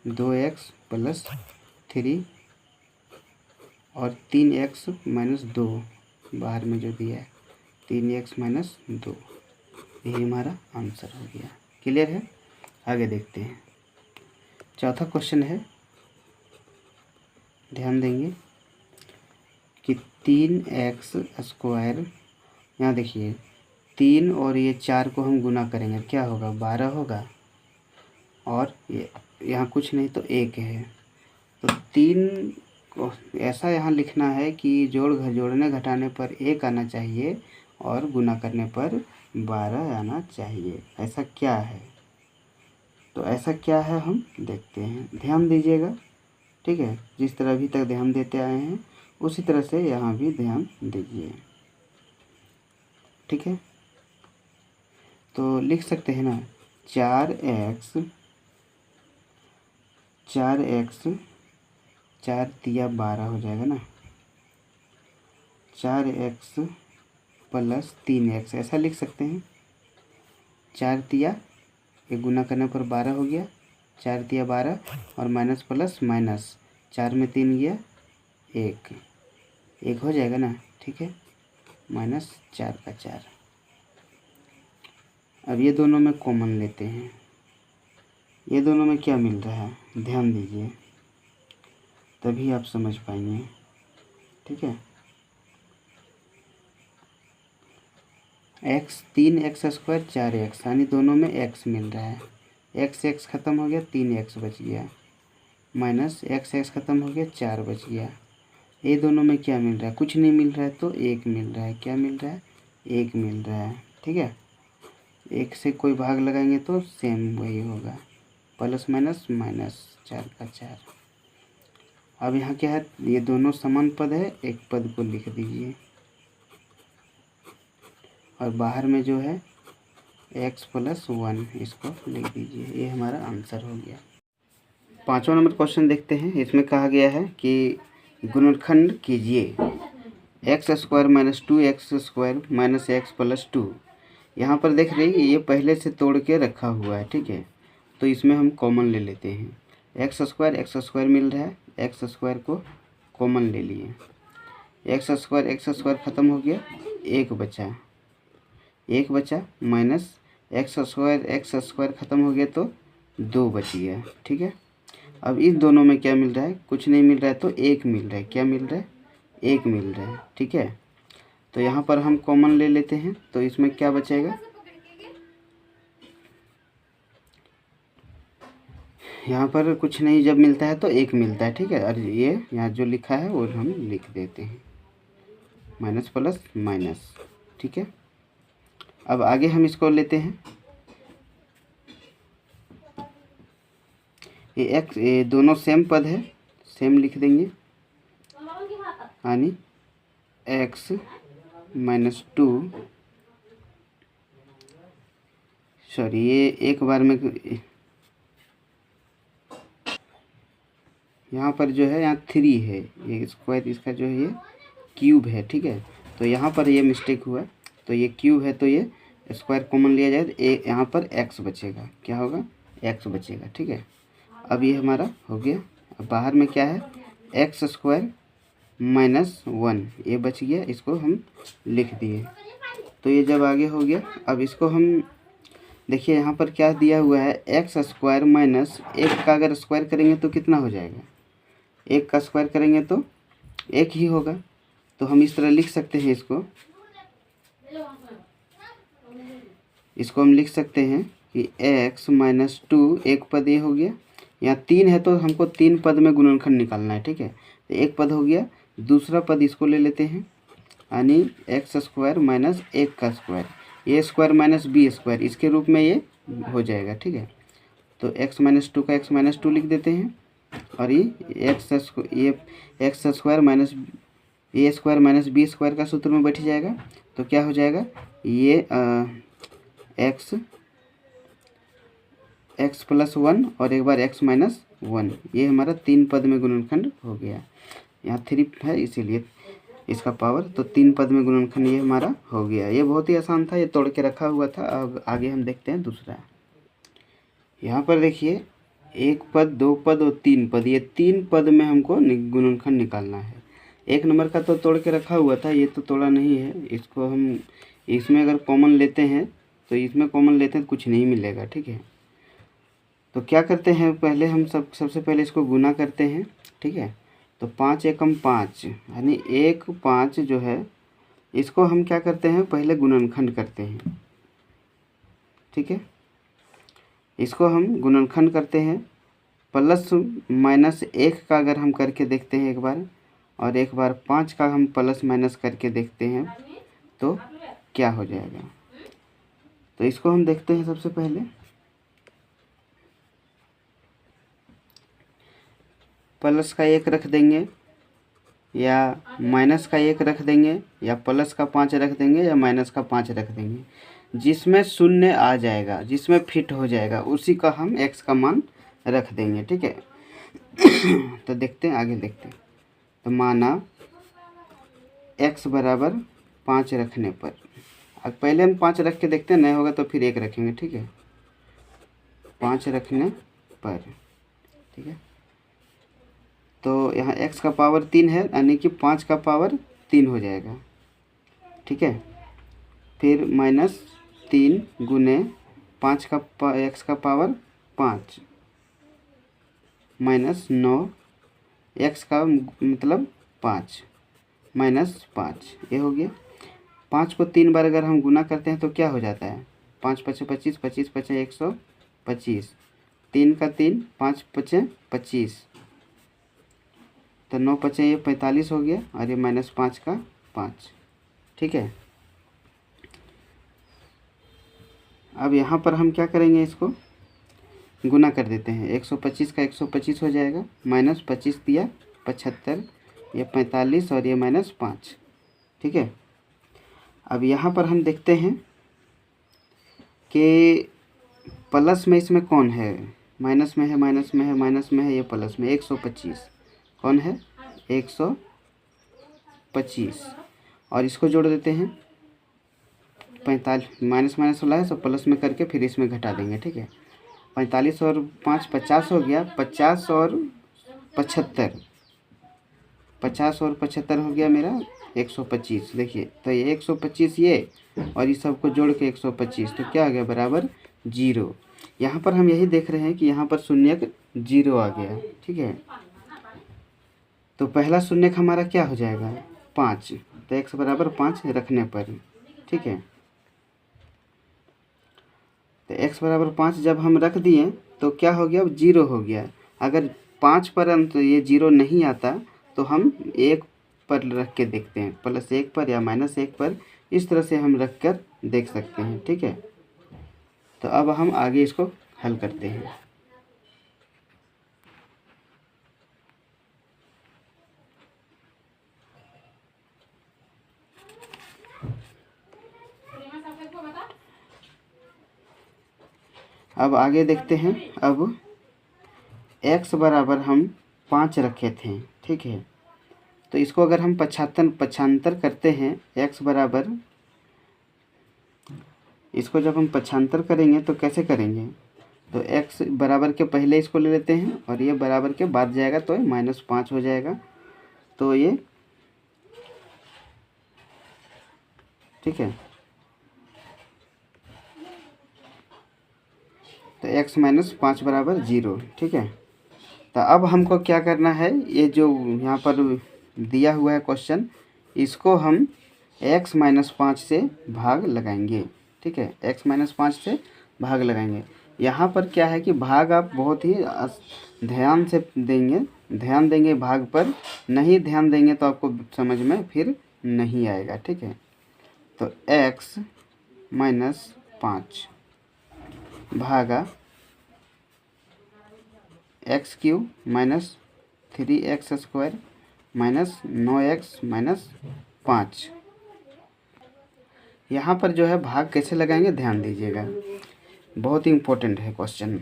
2x प्लस 3 और 3x माइनस 2 बाहर में जो दिया है, 3x माइनस 2, यही हमारा आंसर हो गया। क्लियर है, आगे देखते हैं। चौथा क्वेश्चन है, ध्यान देंगे कि 3x², यहाँ देखिए 3 और ये 4 को हम गुना करेंगे, क्या होगा, 12 होगा, और ये यहाँ कुछ नहीं तो 1 है। तो 3 को ऐसा यहाँ लिखना है कि जोड़ने घटाने पर 1 आना चाहिए और गुना करने पर 12 आना चाहिए। ऐसा क्या है, तो ऐसा क्या है हम देखते हैं, ध्यान दीजिएगा, ठीक है। जिस तरह अभी तक ध्यान देते आए हैं उसी तरह से यहाँ भी ध्यान दीजिए, ठीक है। तो लिख सकते हैं ना, 4x 4 तिया 12 हो जाएगा ना, 4x प्लस 3x, ऐसा लिख सकते हैं। 4 तिया, ये गुना करने पर 12 हो गया, 4 तिया 12, और माइनस प्लस माइनस, 4 में 3 गया 1 हो जाएगा ना, ठीक है, माइनस 4 का 4। अब ये दोनों में कॉमन लेते हैं, ये दोनों में क्या मिल रहा है, ध्यान दीजिए, तभी आप समझ पाएंगे, ठीक है। x 3x² 4x, यानी दोनों में x मिल रहा है, x ख़त्म हो गया, 3x बच गया, माइनस x ख़त्म हो गया, 4 बच गया। ये दोनों में क्या मिल रहा है, कुछ नहीं मिल रहा है, तो 1 मिल रहा है, क्या मिल रहा है, 1 मिल रहा है, ठीक है। 1 से कोई भाग लगाएंगे तो सेम वही होगा, प्लस माइनस माइनस, 4 का 4। अब यहाँ क्या है, ये दोनों समान पद है, एक पद को लिख दीजिए, और बाहर में जो है x प्लस 1, इसको लिख दीजिए। ये हमारा आंसर हो गया। 5वां नंबर क्वेश्चन देखते हैं। इसमें कहा गया है कि गुणनखंड कीजिए x² minus 2x² minus x plus 2, यहाँ पर देख रही ये पहले से तोड़ के रखा हुआ है, ठीक है। तो इसमें हम कॉमन ले लेते हैं। एक्स स्क्वायर मिल रहा है, एक्स स्क्वायर को कॉमन ले लिए। एक्स स्क्वायर ख़त्म हो गया, एक बचा माइनस एक्स स्क्वायर ख़त्म हो गया तो 2 बच गया, ठीक है। अब इस दोनों में क्या मिल रहा है, कुछ नहीं मिल रहा है तो 1 मिल रहा है। क्या मिल रहा है, 1 मिल रहा है, ठीक है। तो यहाँ पर हम कॉमन ले लेते हैं, तो इसमें क्या बचेगा, यहाँ पर कुछ नहीं जब मिलता है तो 1 मिलता है, ठीक है। और ये यहाँ जो लिखा है वो हम लिख देते हैं, माइनस प्लस माइनस, ठीक है। अब आगे हम इसको लेते हैं, ये दोनों सेम पद है, सेम लिख देंगे, यानी x माइनस 2, सॉरी ये एक बार में यहाँ पर जो है, यहाँ 3 है, ये स्क्वायर इसका जो है ये क्यूब है, ठीक है। तो यहाँ पर ये मिस्टेक हुआ, तो ये क्यूब है तो ये स्क्वायर कॉमन लिया जाए तो यहाँ पर x बचेगा, क्या होगा, x बचेगा, ठीक है। अब ये हमारा हो गया। अब बाहर में क्या है, एक्स स्क्वायर माइनस 1 ये बच गया, इसको हम लिख दिए। तो ये जब आगे हो गया, अब इसको हम देखिए यहाँ पर क्या दिया हुआ है, एक्स स्क्वायर माइनस 1 का अगर स्क्वायर करेंगे तो कितना हो जाएगा, 1 का स्क्वायर करेंगे तो 1 ही होगा। तो हम इस तरह लिख सकते हैं, इसको हम लिख सकते हैं कि x माइनस 2, एक पद ये हो गया, यहाँ 3 है तो हमको 3 पद में गुणनखंड निकालना है, ठीक है। तो एक पद हो गया, दूसरा पद इसको ले लेते हैं, यानी एक्स स्क्वायर माइनस 1 का स्क्वायर, ए स्क्वायर माइनस बी स्क्वायर, इसके रूप में ये हो जाएगा, ठीक है। तो x माइनस 2 का x माइनस 2 लिख देते हैं, और ये एक्स स्क्वायर माइनस ए स्क्वायर माइनस बी स्क्वायर का सूत्र में बैठ जाएगा। तो क्या हो जाएगा, ये एक्स प्लस 1 और एक बार x माइनस 1, ये हमारा 3 पद में गुणनखंड हो गया। यहाँ 3 है इसीलिए इसका पावर, तो 3 पद में गुणनखंड ये हमारा हो गया। ये बहुत ही आसान था, ये तोड़ के रखा हुआ था। अब आगे हम देखते हैं दूसरा। यहाँ पर देखिए 1 पद, 2 पद और 3 पद, ये 3 पद में हमको गुणनखंड निकालना है। 1 नंबर का तो तोड़ के रखा हुआ था, ये तो तोड़ा नहीं है। इसको हम इसमें अगर कॉमन लेते हैं तो इसमें कॉमन लेते हैं तो कुछ नहीं मिलेगा, ठीक है। तो क्या करते हैं, पहले हम सबसे पहले इसको गुना करते हैं, ठीक है। तो 5 एकम 5 यानी 1 5 जो है, इसको हम क्या करते हैं, पहले गुणनखंड करते हैं, ठीक है। इसको हम गुणनखंड करते हैं, प्लस माइनस 1 का अगर हम करके देखते हैं एक बार, और एक बार 5 का हम प्लस माइनस करके देखते हैं तो क्या हो जाएगा। तो इसको हम देखते हैं, सबसे पहले प्लस का 1 रख देंगे, या माइनस का 1 रख देंगे, या प्लस का 5 रख देंगे, या माइनस का 5 रख देंगे। जिसमें शून्य आ जाएगा, जिसमें फिट हो जाएगा, उसी का हम x का मान रख देंगे, ठीक है। तो देखते हैं, आगे देखते हैं। तो माना x बराबर 5 रखने पर, अब पहले हम 5 रख के देखते हैं, नहीं होगा तो फिर 1 रखेंगे, ठीक है। 5 रखने पर, ठीक है। तो यहाँ x का पावर 3 है, यानी कि 5 का पावर 3 हो जाएगा, ठीक है। फिर माइनस 3 गुने 5 का x का पावर 5 माइनस 9, x का मतलब 5 माइनस 5, ये हो गया। 5 को 3 बार अगर हम गुना करते हैं तो क्या हो जाता है, 5 पचे 25, 25 पचे 125, 3 का 3, 5 पचे 25, तो 9 पचे ये 45 हो गया, और ये माइनस 5 का 5, ठीक है। अब यहाँ पर हम क्या करेंगे, इसको गुना कर देते हैं। 125 का 125 हो जाएगा, माइनस 25 दिया 75, ये 45 और ये माइनस 5, ठीक है। अब यहाँ पर हम देखते हैं कि प्लस में इसमें कौन है, माइनस में है, माइनस में है, माइनस में है, ये प्लस में 125 कौन है, 125, और इसको जोड़ देते हैं 45 माइनस माइनस वाला है तो प्लस में करके फिर इसमें घटा देंगे। ठीक है, 45 और 5 50 हो गया, 50 और 75, 50 और 75 हो गया मेरा 125। देखिए तो ये 125 ये और इस सबको जोड़ के 125, तो क्या आ गया बराबर 0। यहाँ पर हम यही देख रहे हैं कि यहाँ पर शून्यक 0 आ गया। ठीक है, तो पहला शून्यक हमारा क्या हो जाएगा 5, तो x बराबर 5 रखने पर। ठीक है, तो x बराबर 5 जब हम रख दिए तो क्या हो गया, 0 हो गया। अगर 5 पर अंत ये 0 नहीं आता तो हम 1 पर रख के देखते हैं, +1 पर या -1 पर, इस तरह से हम रख कर देख सकते हैं। ठीक है, तो अब हम आगे इसको हल करते हैं। अब आगे देखते हैं। अब x बराबर हम 5 रखे थे। ठीक है, तो इसको अगर हम पक्षांतर करते हैं, x बराबर, इसको जब हम पक्षांतर करेंगे तो कैसे करेंगे, तो x बराबर के पहले इसको ले लेते हैं और ये बराबर के बाद जाएगा तो -5 हो जाएगा। तो ये ठीक है, तो x - 5 बराबर 0। ठीक है, तो अब हमको क्या करना है, ये जो यहाँ पर दिया हुआ है क्वेश्चन, इसको हम x - 5 से भाग लगाएंगे। ठीक है, x - 5 से भाग लगाएंगे। यहाँ पर क्या है कि भाग आप बहुत ही ध्यान से देंगे, ध्यान देंगे भाग पर, नहीं ध्यान देंगे तो आपको समझ में फिर नहीं आएगा। ठीक है, तो x - 5 भागा x³ - 3x² -9x - 5। यहाँ पर जो है भाग कैसे लगाएंगे ध्यान दीजिएगा, बहुत ही इम्पोर्टेंट है क्वेश्चन,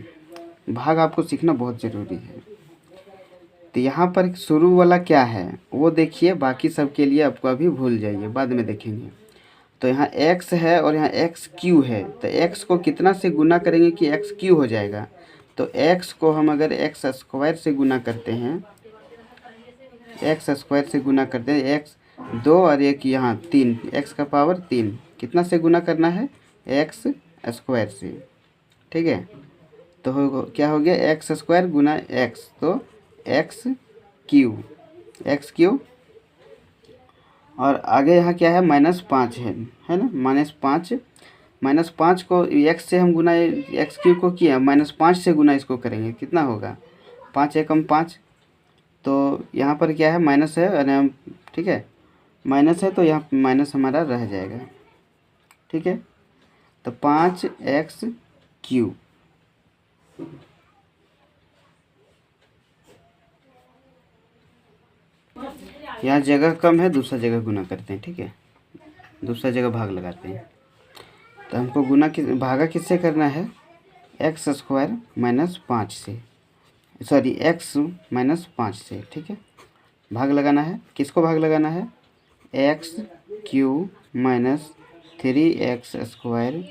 भाग आपको सीखना बहुत ज़रूरी है। तो यहाँ पर शुरू वाला क्या है वो देखिए, बाकी सब के लिए आपको अभी भूल जाइए, बाद में देखेंगे। तो यहाँ x है और यहाँ x³ है, तो x को कितना से गुना करेंगे कि x³ हो जाएगा, तो x को हम अगर x² से गुना करते हैं, x² से गुना करते हैं, x 2 और 1 यहाँ 3, x का पावर 3, कितना से गुना करना है x² से। ठीक है, तो क्या हो गया x² गुना x, तो x³ और आगे यहाँ क्या है -5 है ना, -5 को x से हम गुना x³ को किया, -5 से गुना इसको करेंगे, कितना होगा 5 एकम 5, तो यहाँ पर क्या है माइनस है और हम, ठीक है माइनस है तो यहाँ माइनस हमारा रह जाएगा। ठीक है, तो 5x³ यहाँ जगह कम है, दूसरा जगह गुना करते हैं। ठीक है, दूसरा जगह भाग लगाते हैं। तो हमको भागा किससे करना है, x² - 5 से, सॉरी x - 5 से। ठीक है, भाग लगाना है, किसको भाग लगाना है, x³ - 3x²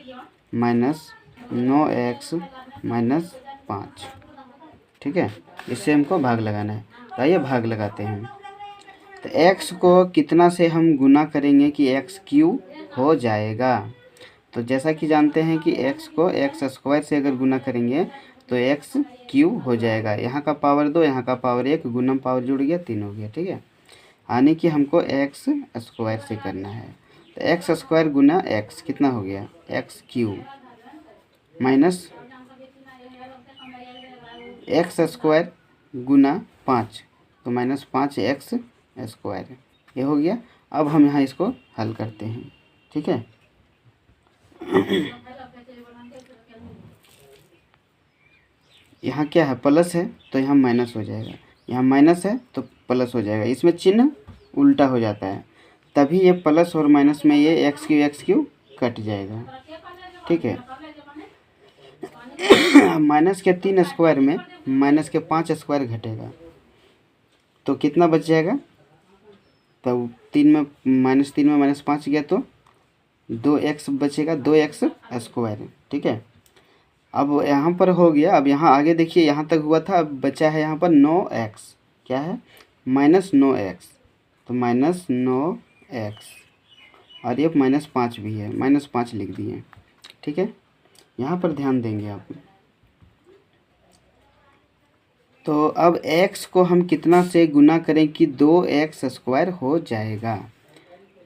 -9x - 5। ठीक है, इससे हमको भाग लगाना है। तो आइए भाग लगाते हैं। तो x को कितना से हम गुना करेंगे कि x³ हो जाएगा, तो जैसा कि जानते हैं कि x को x² से अगर गुना करेंगे तो x³ हो जाएगा। यहाँ का पावर 2, यहाँ का पावर 1, गुणम पावर जुड़ गया 3 हो गया। ठीक है, यानी कि हमको x² से करना है, तो x² गुना x कितना हो गया x³ माइनस x² गुना 5, तो -5x², ये हो गया। अब हम यहाँ इसको हल करते हैं। ठीक है, यहाँ क्या है प्लस है तो यहाँ माइनस हो जाएगा, यहाँ माइनस है तो प्लस हो जाएगा, इसमें चिन्ह उल्टा हो जाता है, तभी ये प्लस और माइनस में ये x³ कट जाएगा। ठीक है, माइनस के 3² में माइनस के 5² घटेगा, तो कितना बच जाएगा, तो 3 में -3 में -5 गया तो 2x बचेगा 2x स्क्वायर, ठीक है। अब यहाँ पर हो गया, अब यहाँ आगे देखिए, यहाँ तक हुआ था, अब बचा है यहाँ पर 9x, क्या है -9x, तो -9x, और ये -5 भी है, -5 लिख दिए, ठीक है। यहाँ पर ध्यान देंगे आप। तो अब x को हम कितना से गुना करें कि 2x स्क्वायर हो जाएगा।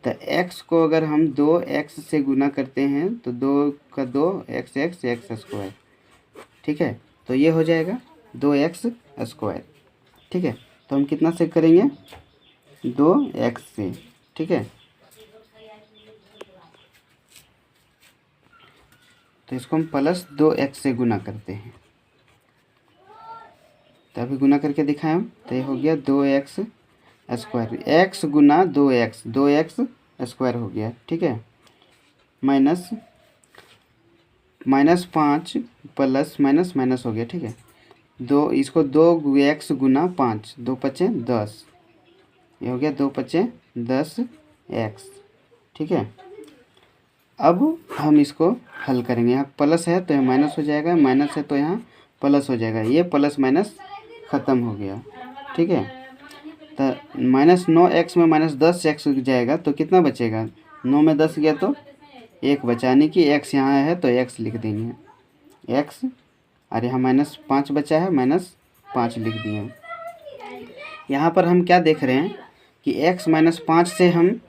तो x को अगर हम 2x से गुना करते हैं तो 2 का 2 x स्क्वायर, ठीक है। तो ये हो जाएगा 2x स्क्वायर, ठीक है। तो हम कितना से करेंगे 2x से, ठीक है। तो इसको हम +2x से गुना करते हैं, तो अभी गुना करके दिखाएं हम, तो ये हो गया 2x स्क्वायर, x गुना 2x स्क्वायर हो गया, ठीक है। माइनस -5 प्लस माइनस माइनस हो गया, ठीक है। इसको 2x गुना 5, 2 पचे 10, ये हो गया 2 पचे 10x, ठीक है। अब हम इसको हल करेंगे, यहाँ प्लस है तो यहाँ माइनस हो जाएगा, माइनस है तो यहाँ प्लस हो जाएगा, ये प्लस माइनस ख़त्म हो गया, ठीक है। तो -9x में -10x जाएगा तो कितना बचेगा, 9 में 10 गया तो 1 बचा, यानी कि x यहाँ है तो x लिख देंगे x, और यहाँ -5 बचा है, -5 लिख दिए। यहाँ पर हम क्या देख रहे हैं कि x -5 से हम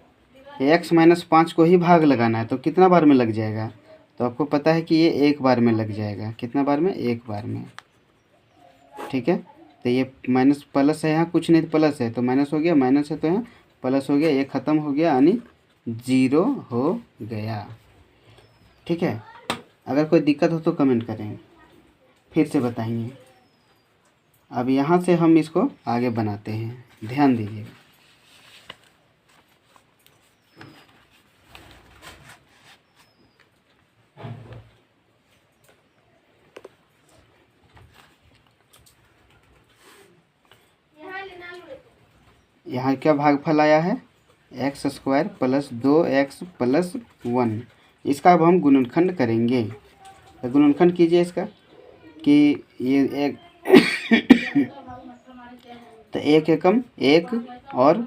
x -5 को ही भाग लगाना है, तो कितना बार में लग जाएगा, तो आपको पता है कि ये एक बार में लग जाएगा, कितना बार में, एक बार में, ठीक है। तो ये माइनस प्लस है, यहाँ कुछ नहीं प्लस है तो माइनस हो गया, माइनस है तो यहाँ प्लस हो गया, ये ख़त्म हो गया, यानी 0 हो गया, ठीक है। अगर कोई दिक्कत हो तो कमेंट करें, फिर से बताएंगे। अब यहाँ से हम इसको आगे बनाते हैं, ध्यान दीजिएगा। यहाँ क्या भागफल आया है, x square plus 2x plus 1, इसका अब हम गुणनखंड करेंगे। तो गुणनखंड कीजिए इसका, कि ये एक तो 1 एकम 1 और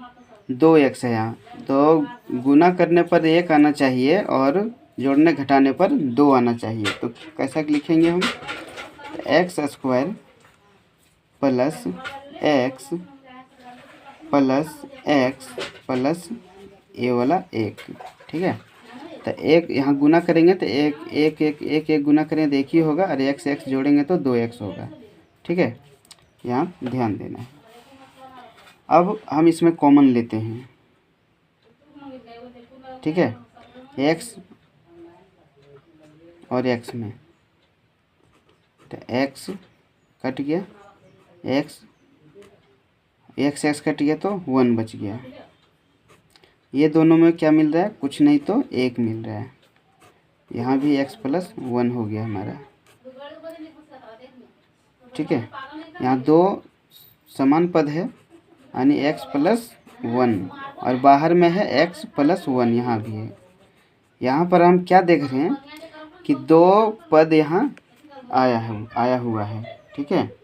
2x है यहाँ, तो गुना करने पर 1 आना चाहिए और जोड़ने घटाने पर 2 आना चाहिए। तो कैसा लिखेंगे हम, x square plus x plus x plus ये वाला 1, ठीक है। तो 1 यहाँ गुना करेंगे तो 1 गुना करेंगे तो 1 ही होगा, और x जोड़ेंगे तो 2x होगा, ठीक है। यहाँ ध्यान देना है। अब हम इसमें कॉमन लेते हैं, ठीक है, x और x में, तो x कट गया, x कट गया तो 1 बच गया। ये दोनों में क्या मिल रहा है, कुछ नहीं तो 1 मिल रहा है। यहाँ भी x प्लस 1 हो गया हमारा, ठीक है। यहाँ 2 समान पद है, यानी x प्लस 1, और बाहर में है x प्लस 1, यहाँ भी है। यहाँ पर हम क्या देख रहे हैं कि 2 पद यहाँ आया हुआ है, ठीक है।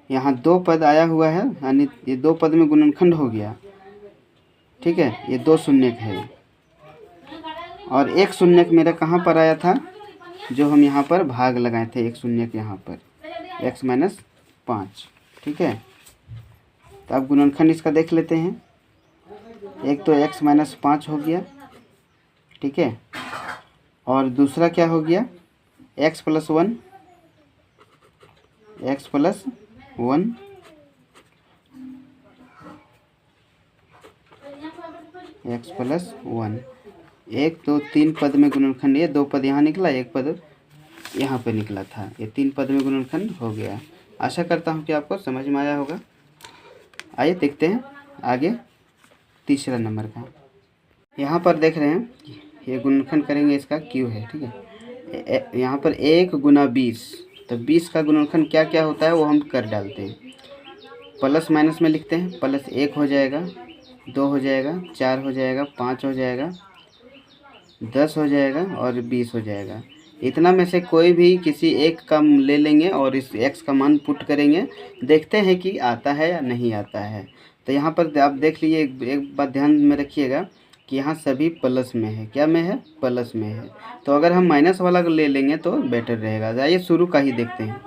यहाँ 2 पद आया हुआ है, यानी ये 2 पद में गुणनखंड हो गया, ठीक है। ये 2 शून्यक है, और 1 शून्यक मेरा कहाँ पर आया था, जो हम यहाँ पर भाग लगाए थे, 1 शून्यक यहाँ पर x - 5, ठीक है। तो अब गुणनखंड इसका देख लेते हैं। एक तो x - 5 हो गया, ठीक है, और दूसरा क्या हो गया, x plus 1, x plus 1, x plus 1, 1 2 3 पद में गुणनखंड, ये 2 पद यहाँ निकला, 1 पद यहाँ पे निकला था, ये 3 पद में गुणनखंड हो गया। आशा करता हूँ कि आपको समझ में आया होगा। आइए देखते हैं आगे तीसरा नंबर का। यहाँ पर देख रहे हैं, ये गुणनखंड करेंगे, इसका q है, ठीक है। यहाँ पर 1 गुना 20, तो 20 का गुणनखंड क्या क्या होता है वो हम कर डालते हैं। प्लस माइनस में लिखते हैं, प्लस 1 हो जाएगा, 2 हो जाएगा, 4 हो जाएगा, 5 हो जाएगा, 10 हो जाएगा और 20 हो जाएगा। इतना में से कोई भी किसी एक का ले लेंगे और इस x का मान पुट करेंगे, देखते हैं कि आता है या नहीं आता है। तो यहाँ पर आप देख लीजिए, एक बात ध्यान में रखिएगा कि यहाँ सभी प्लस में है। क्या में है? प्लस में है। तो अगर हम माइनस वाला ले लेंगे तो बेटर रहेगा। आइए शुरू का ही देखते हैं,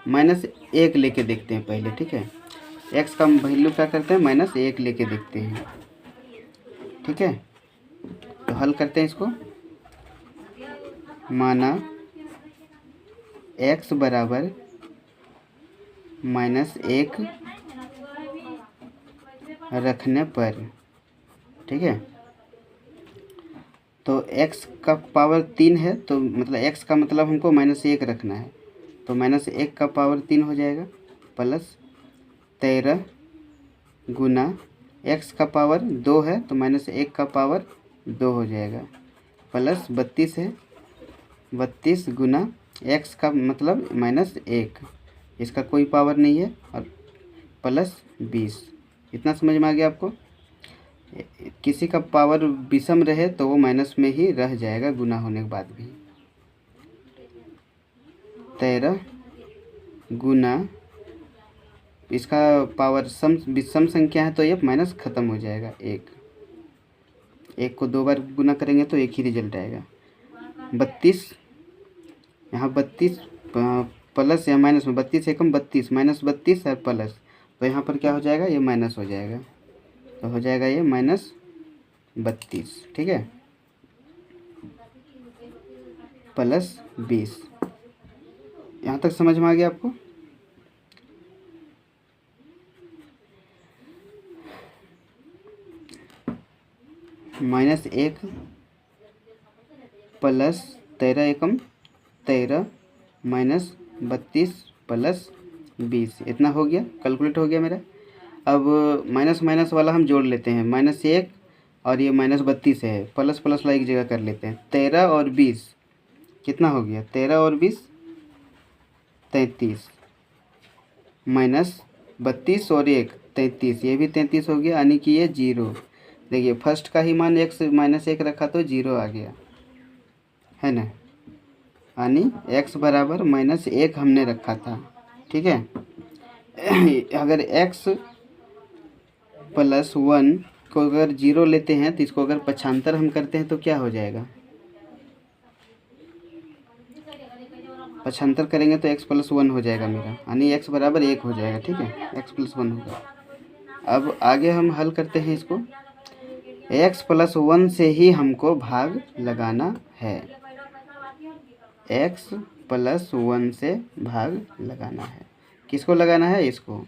-1 लेके देखते हैं पहले, ठीक है। x का वैल्यू क्या करते हैं? -1 लेके देखते हैं, ठीक है। तो हल करते हैं इसको। माना x बराबर -1 रखने पर, ठीक है। तो x का पावर 3 है, तो मतलब x का मतलब हमको -1 रखना है। तो -1 का पावर 3 हो जाएगा, प्लस 13 गुना x का पावर 2 है, तो -1 का पावर 2 हो जाएगा, प्लस 32 है, 32 गुना x का मतलब -1, इसका कोई पावर नहीं है, और प्लस 20। इतना समझ में आ गया आपको? किसी का पावर विषम रहे तो वो माइनस में ही रह जाएगा गुना होने के बाद भी। 13 गुना इसका पावर विषम संख्या है तो ये माइनस ख़त्म हो जाएगा। एक को 2 बार गुना करेंगे तो एक ही रिजल्ट आएगा। 32, यहाँ 32 प्लस या माइनस में 32 एकम 32, -32 और प्लस, तो यहाँ पर क्या हो जाएगा? ये माइनस हो जाएगा, तो हो जाएगा ये -32, ठीक है, प्लस 20। यहाँ तक समझ में आ गया आपको? -1 प्लस 13 एकम 13 -32 प्लस 20, इतना हो गया, कैलकुलेट हो गया मेरा। अब माइनस माइनस वाला हम जोड़ लेते हैं, -1 और ये -32 है, प्लस प्लस वाला एक जगह कर लेते हैं। 13 और 20 कितना हो गया? 13 और 20 33, -32 और 1 33, ये भी 33 हो गया, यानी कि ये 0। देखिए फर्स्ट का ही मान -1 रखा तो 0 आ गया, है ना, यानी x बराबर -1 हमने रखा था, ठीक है। अगर x + 1 को अगर 0 लेते हैं तो इसको अगर पक्षांतर हम करते हैं तो क्या हो जाएगा? पक्षांतर करेंगे तो x + 1 हो जाएगा मेरा, यानी x बराबर 1 हो जाएगा, ठीक है, x + 1 होगा। अब आगे हम हल करते हैं इसको। x + 1 से ही हमको भाग लगाना है, x + 1 से भाग लगाना है। किसको लगाना है? इसको।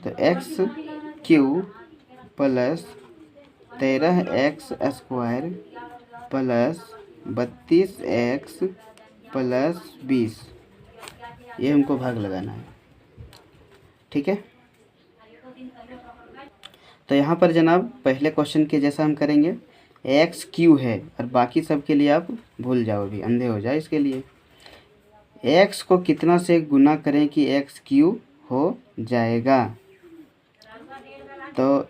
तो x³ + 13x² + 32x + 20, ये हमको भाग लगाना है, ठीक है। तो यहाँ पर जनाब पहले क्वेश्चन के जैसा हम करेंगे, x³ है और बाकी सब के लिए आप भूल जाओ, अभी अंधे हो जाए इसके लिए। x को कितना से गुना करें कि x³ हो जाएगा? तो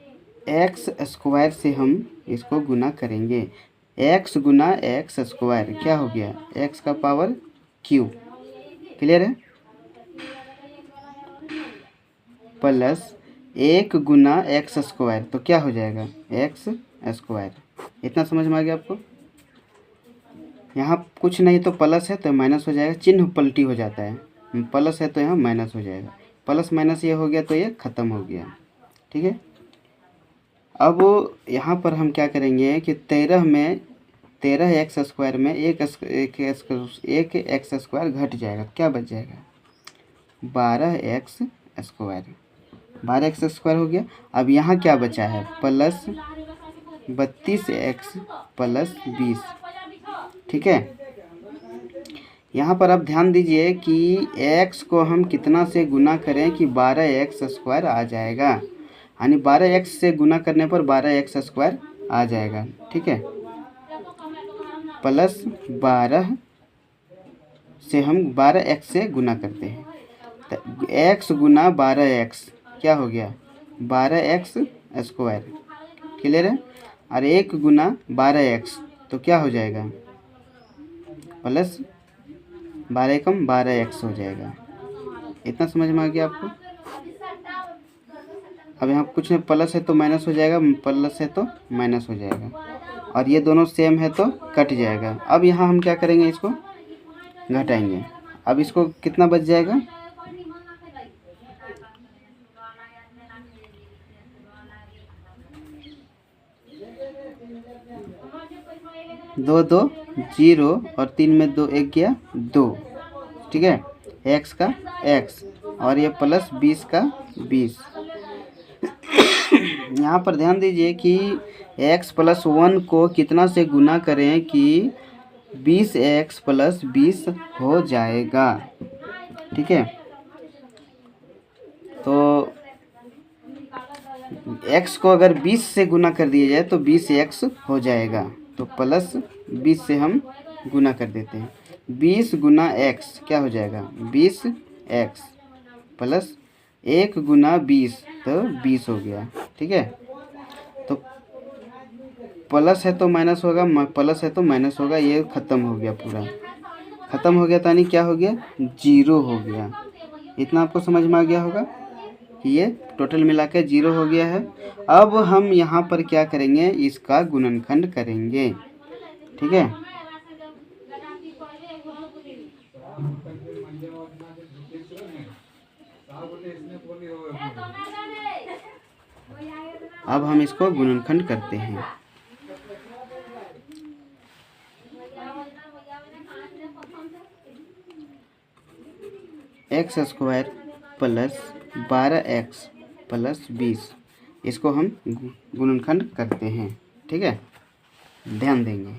x² से हम इसको गुना करेंगे, x गुना x² क्या हो गया? x का पावर q, क्लियर है, प्लस 1 गुना x², तो क्या हो जाएगा? x²। इतना समझ में आ गया आपको? यहाँ कुछ नहीं तो प्लस है तो माइनस हो जाएगा, चिन्ह पलटी हो जाता है, प्लस है तो यहाँ माइनस हो जाएगा, प्लस माइनस ये हो गया तो ये ख़त्म हो गया, ठीक है। अब यहाँ पर हम क्या करेंगे कि 13 में 13x² में एक x² घट जाएगा, क्या बच जाएगा? 12x², 12x² हो गया। अब यहाँ क्या बचा है? प्लस 32x + 20, ठीक है। यहाँ पर आप ध्यान दीजिए कि x को हम कितना से गुना करें कि 12x² आ जाएगा, यानी 12x से गुना करने पर 12x² आ जाएगा, ठीक है, प्लस 12 से हम 12x से गुना करते हैं, तो x गुना 12x क्या हो गया 12x स्क्वायर, क्लियर है। और 1 गुना 12x तो क्या हो जाएगा प्लस 12 कम 12x हो जाएगा। इतना समझ में आ गया आपको। अब यहाँ कुछ नहीं, प्लस है तो माइनस हो जाएगा, प्लस है तो माइनस हो जाएगा, और ये दोनों सेम है तो कट जाएगा। अब यहाँ हम क्या करेंगे, इसको घटाएंगे। अब इसको कितना बच जाएगा 2 2 0 और 3 में 2 1 गया 2, ठीक है। x का x और ये प्लस 20 का 20। यहाँ पर ध्यान दीजिए कि x प्लस 1 को कितना से गुना करें कि 20x प्लस 20 हो जाएगा, ठीक है। तो x को अगर 20 से गुना कर दिया जाए तो 20x हो जाएगा, तो प्लस 20 से हम गुना कर देते हैं। 20 गुना x क्या हो जाएगा 20x प्लस 1 गुना 20 तो 20 हो गया, ठीक है। तो प्लस है तो माइनस होगा, प्लस है तो माइनस होगा, ये ख़त्म हो गया, पूरा ख़त्म हो गया, यानी क्या हो गया 0 हो गया। इतना आपको समझ में आ गया होगा कि ये टोटल मिला के 0 हो गया है। अब हम यहाँ पर क्या करेंगे, इसका गुणनखंड करेंगे, ठीक है। अब हम इसको गुणनखंड करते हैं। x square plus 12x plus 20, इसको हम गुणनखंड करते हैं, ठीक है। ध्यान देंगे।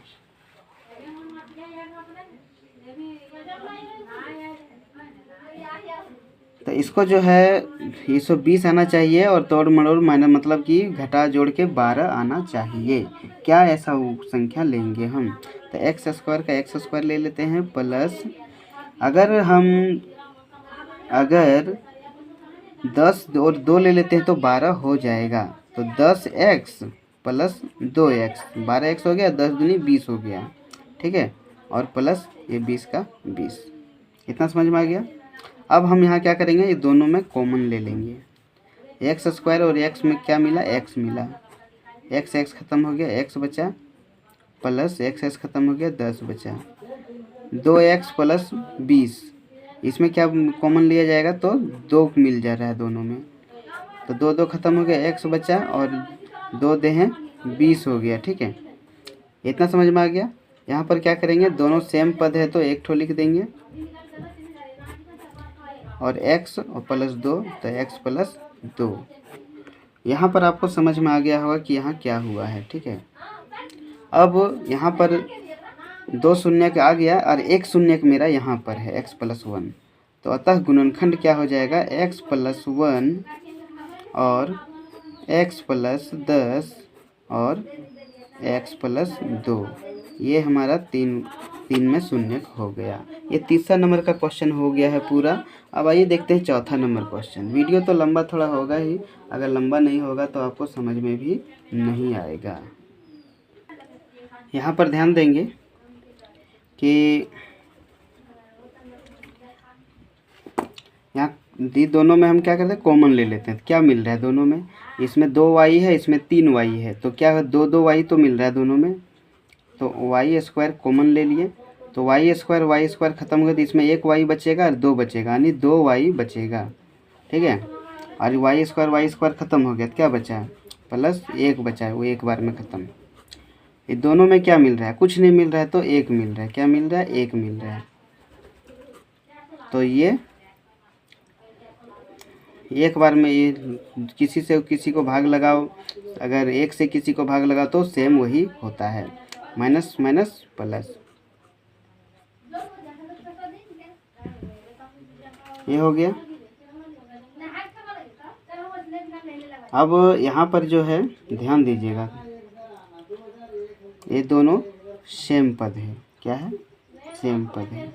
तो इसको जो है 120 आना चाहिए और तोड़ मरोड़ माइनस मतलब कि घटा जोड़ के 12 आना चाहिए। क्या ऐसा संख्या लेंगे हम, तो एक्स स्क्वायर का एक्स स्क्वायर ले लेते हैं प्लस, अगर 10 और 2 ले लेते हैं तो 12 हो जाएगा, तो 10x प्लस 2x 12x हो गया, 10 दूनी 20 हो गया, ठीक है। और प्लस ये 20 का 20। इतना समझ में आ गया। अब हम यहाँ क्या करेंगे, ये दोनों में कॉमन ले लेंगे। एक्स स्क्वायर और एक्स में क्या मिला, एक्स मिला, एक्स एक्स ख़त्म हो गया, एक्स बचा, प्लस एक्स एक्स ख़त्म हो गया, 10 बचा, 2x प्लस 20, इसमें क्या कॉमन लिया जाएगा तो 2 मिल जा रहा है दोनों में, तो 2 2 ख़त्म हो गया, x बचा और 2 दे हैं 20 हो गया, ठीक है। इतना समझ में आ गया। यहाँ पर क्या करेंगे, दोनों सेम पद है तो एक ठो लिख देंगे, और x और प्लस 2 तो x प्लस 2। यहाँ पर आपको समझ में आ गया होगा कि यहाँ क्या हुआ है, ठीक है। अब यहाँ पर 2 शून्य आ गया और 1 शून्य मेरा यहाँ पर है x प्लस 1, तो अतः गुणनखंड क्या हो जाएगा x प्लस 1 और x प्लस 10 और x प्लस 2, ये हमारा तीन में शून्य हो गया। ये तीसरा नंबर का क्वेश्चन हो गया है पूरा। अब आइए देखते हैं चौथा नंबर क्वेश्चन। वीडियो तो लंबा थोड़ा होगा ही, अगर लंबा नहीं होगा तो आपको समझ में भी नहीं आएगा। यहाँ पर ध्यान देंगे कि यहाँ दोनों में हम क्या करते हैं, कॉमन ले लेते हैं। क्या मिल रहा है दोनों में, इसमें 2y है, इसमें 3y है, तो क्या है 2 2 y तो मिल रहा है दोनों में, तो वाई स्क्वायर कॉमन ले लिए, तो वाई स्क्वायर ख़त्म हो गया, तो इसमें 1 y बचेगा और 2 बचेगा, यानी 2 y बचेगा, ठीक है। और वाई स्क्वायर ख़त्म हो गया, तो क्या बचा प्लस 1 बचा है, वो एक बार में ख़त्म। ये दोनों में क्या मिल रहा है, कुछ नहीं मिल रहा है तो 1 मिल रहा है, क्या मिल रहा है 1 मिल रहा है। तो ये एक बार में ये किसी से किसी को भाग लगाओ, अगर 1 से किसी को भाग लगाओ तो सेम वही होता है, माइनस माइनस प्लस, ये हो गया। अब यहाँ पर जो है ध्यान दीजिएगा, ये दोनों सेम पद है, क्या है सेम पद है,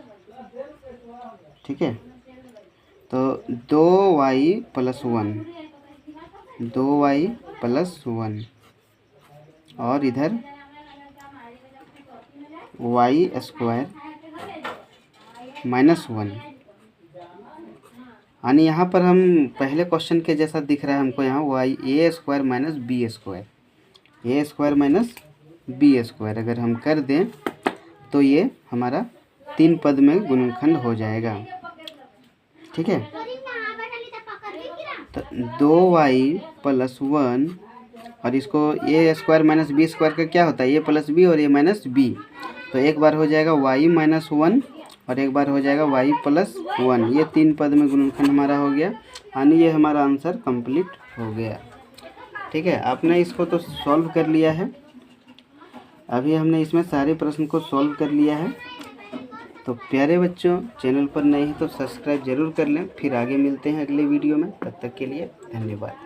ठीक है। तो 2y प्लस 1 2y प्लस 1 और इधर y स्क्वायर माइनस 1। यानी यहाँ पर हम पहले क्वेश्चन के जैसा दिख रहा है हमको, यहाँ वाई ए स्क्वायर माइनस बी स्क्वायर, ए स्क्वायर माइनस बी स्क्वायर अगर हम कर दें तो ये हमारा 3 पद में गुणनखंड हो जाएगा। ठीक है, तो 2y प्लस 1 और इसको ए स्क्वायर माइनस बी स्क्वायर का क्या होता है, ए प्लस बी और ए माइनस बी, तो एक बार हो जाएगा y माइनस 1 और एक बार हो जाएगा y प्लस 1। ये 3 पद में गुणनखंड हमारा हो गया, यानी ये हमारा आंसर कंप्लीट हो गया। ठीक है, आपने इसको तो सॉल्व कर लिया है, अभी हमने इसमें सारे प्रश्न को सॉल्व कर लिया है। तो प्यारे बच्चों, चैनल पर नए हैं तो सब्सक्राइब जरूर कर लें। फिर आगे मिलते हैं अगले वीडियो में, तब तक के लिए धन्यवाद।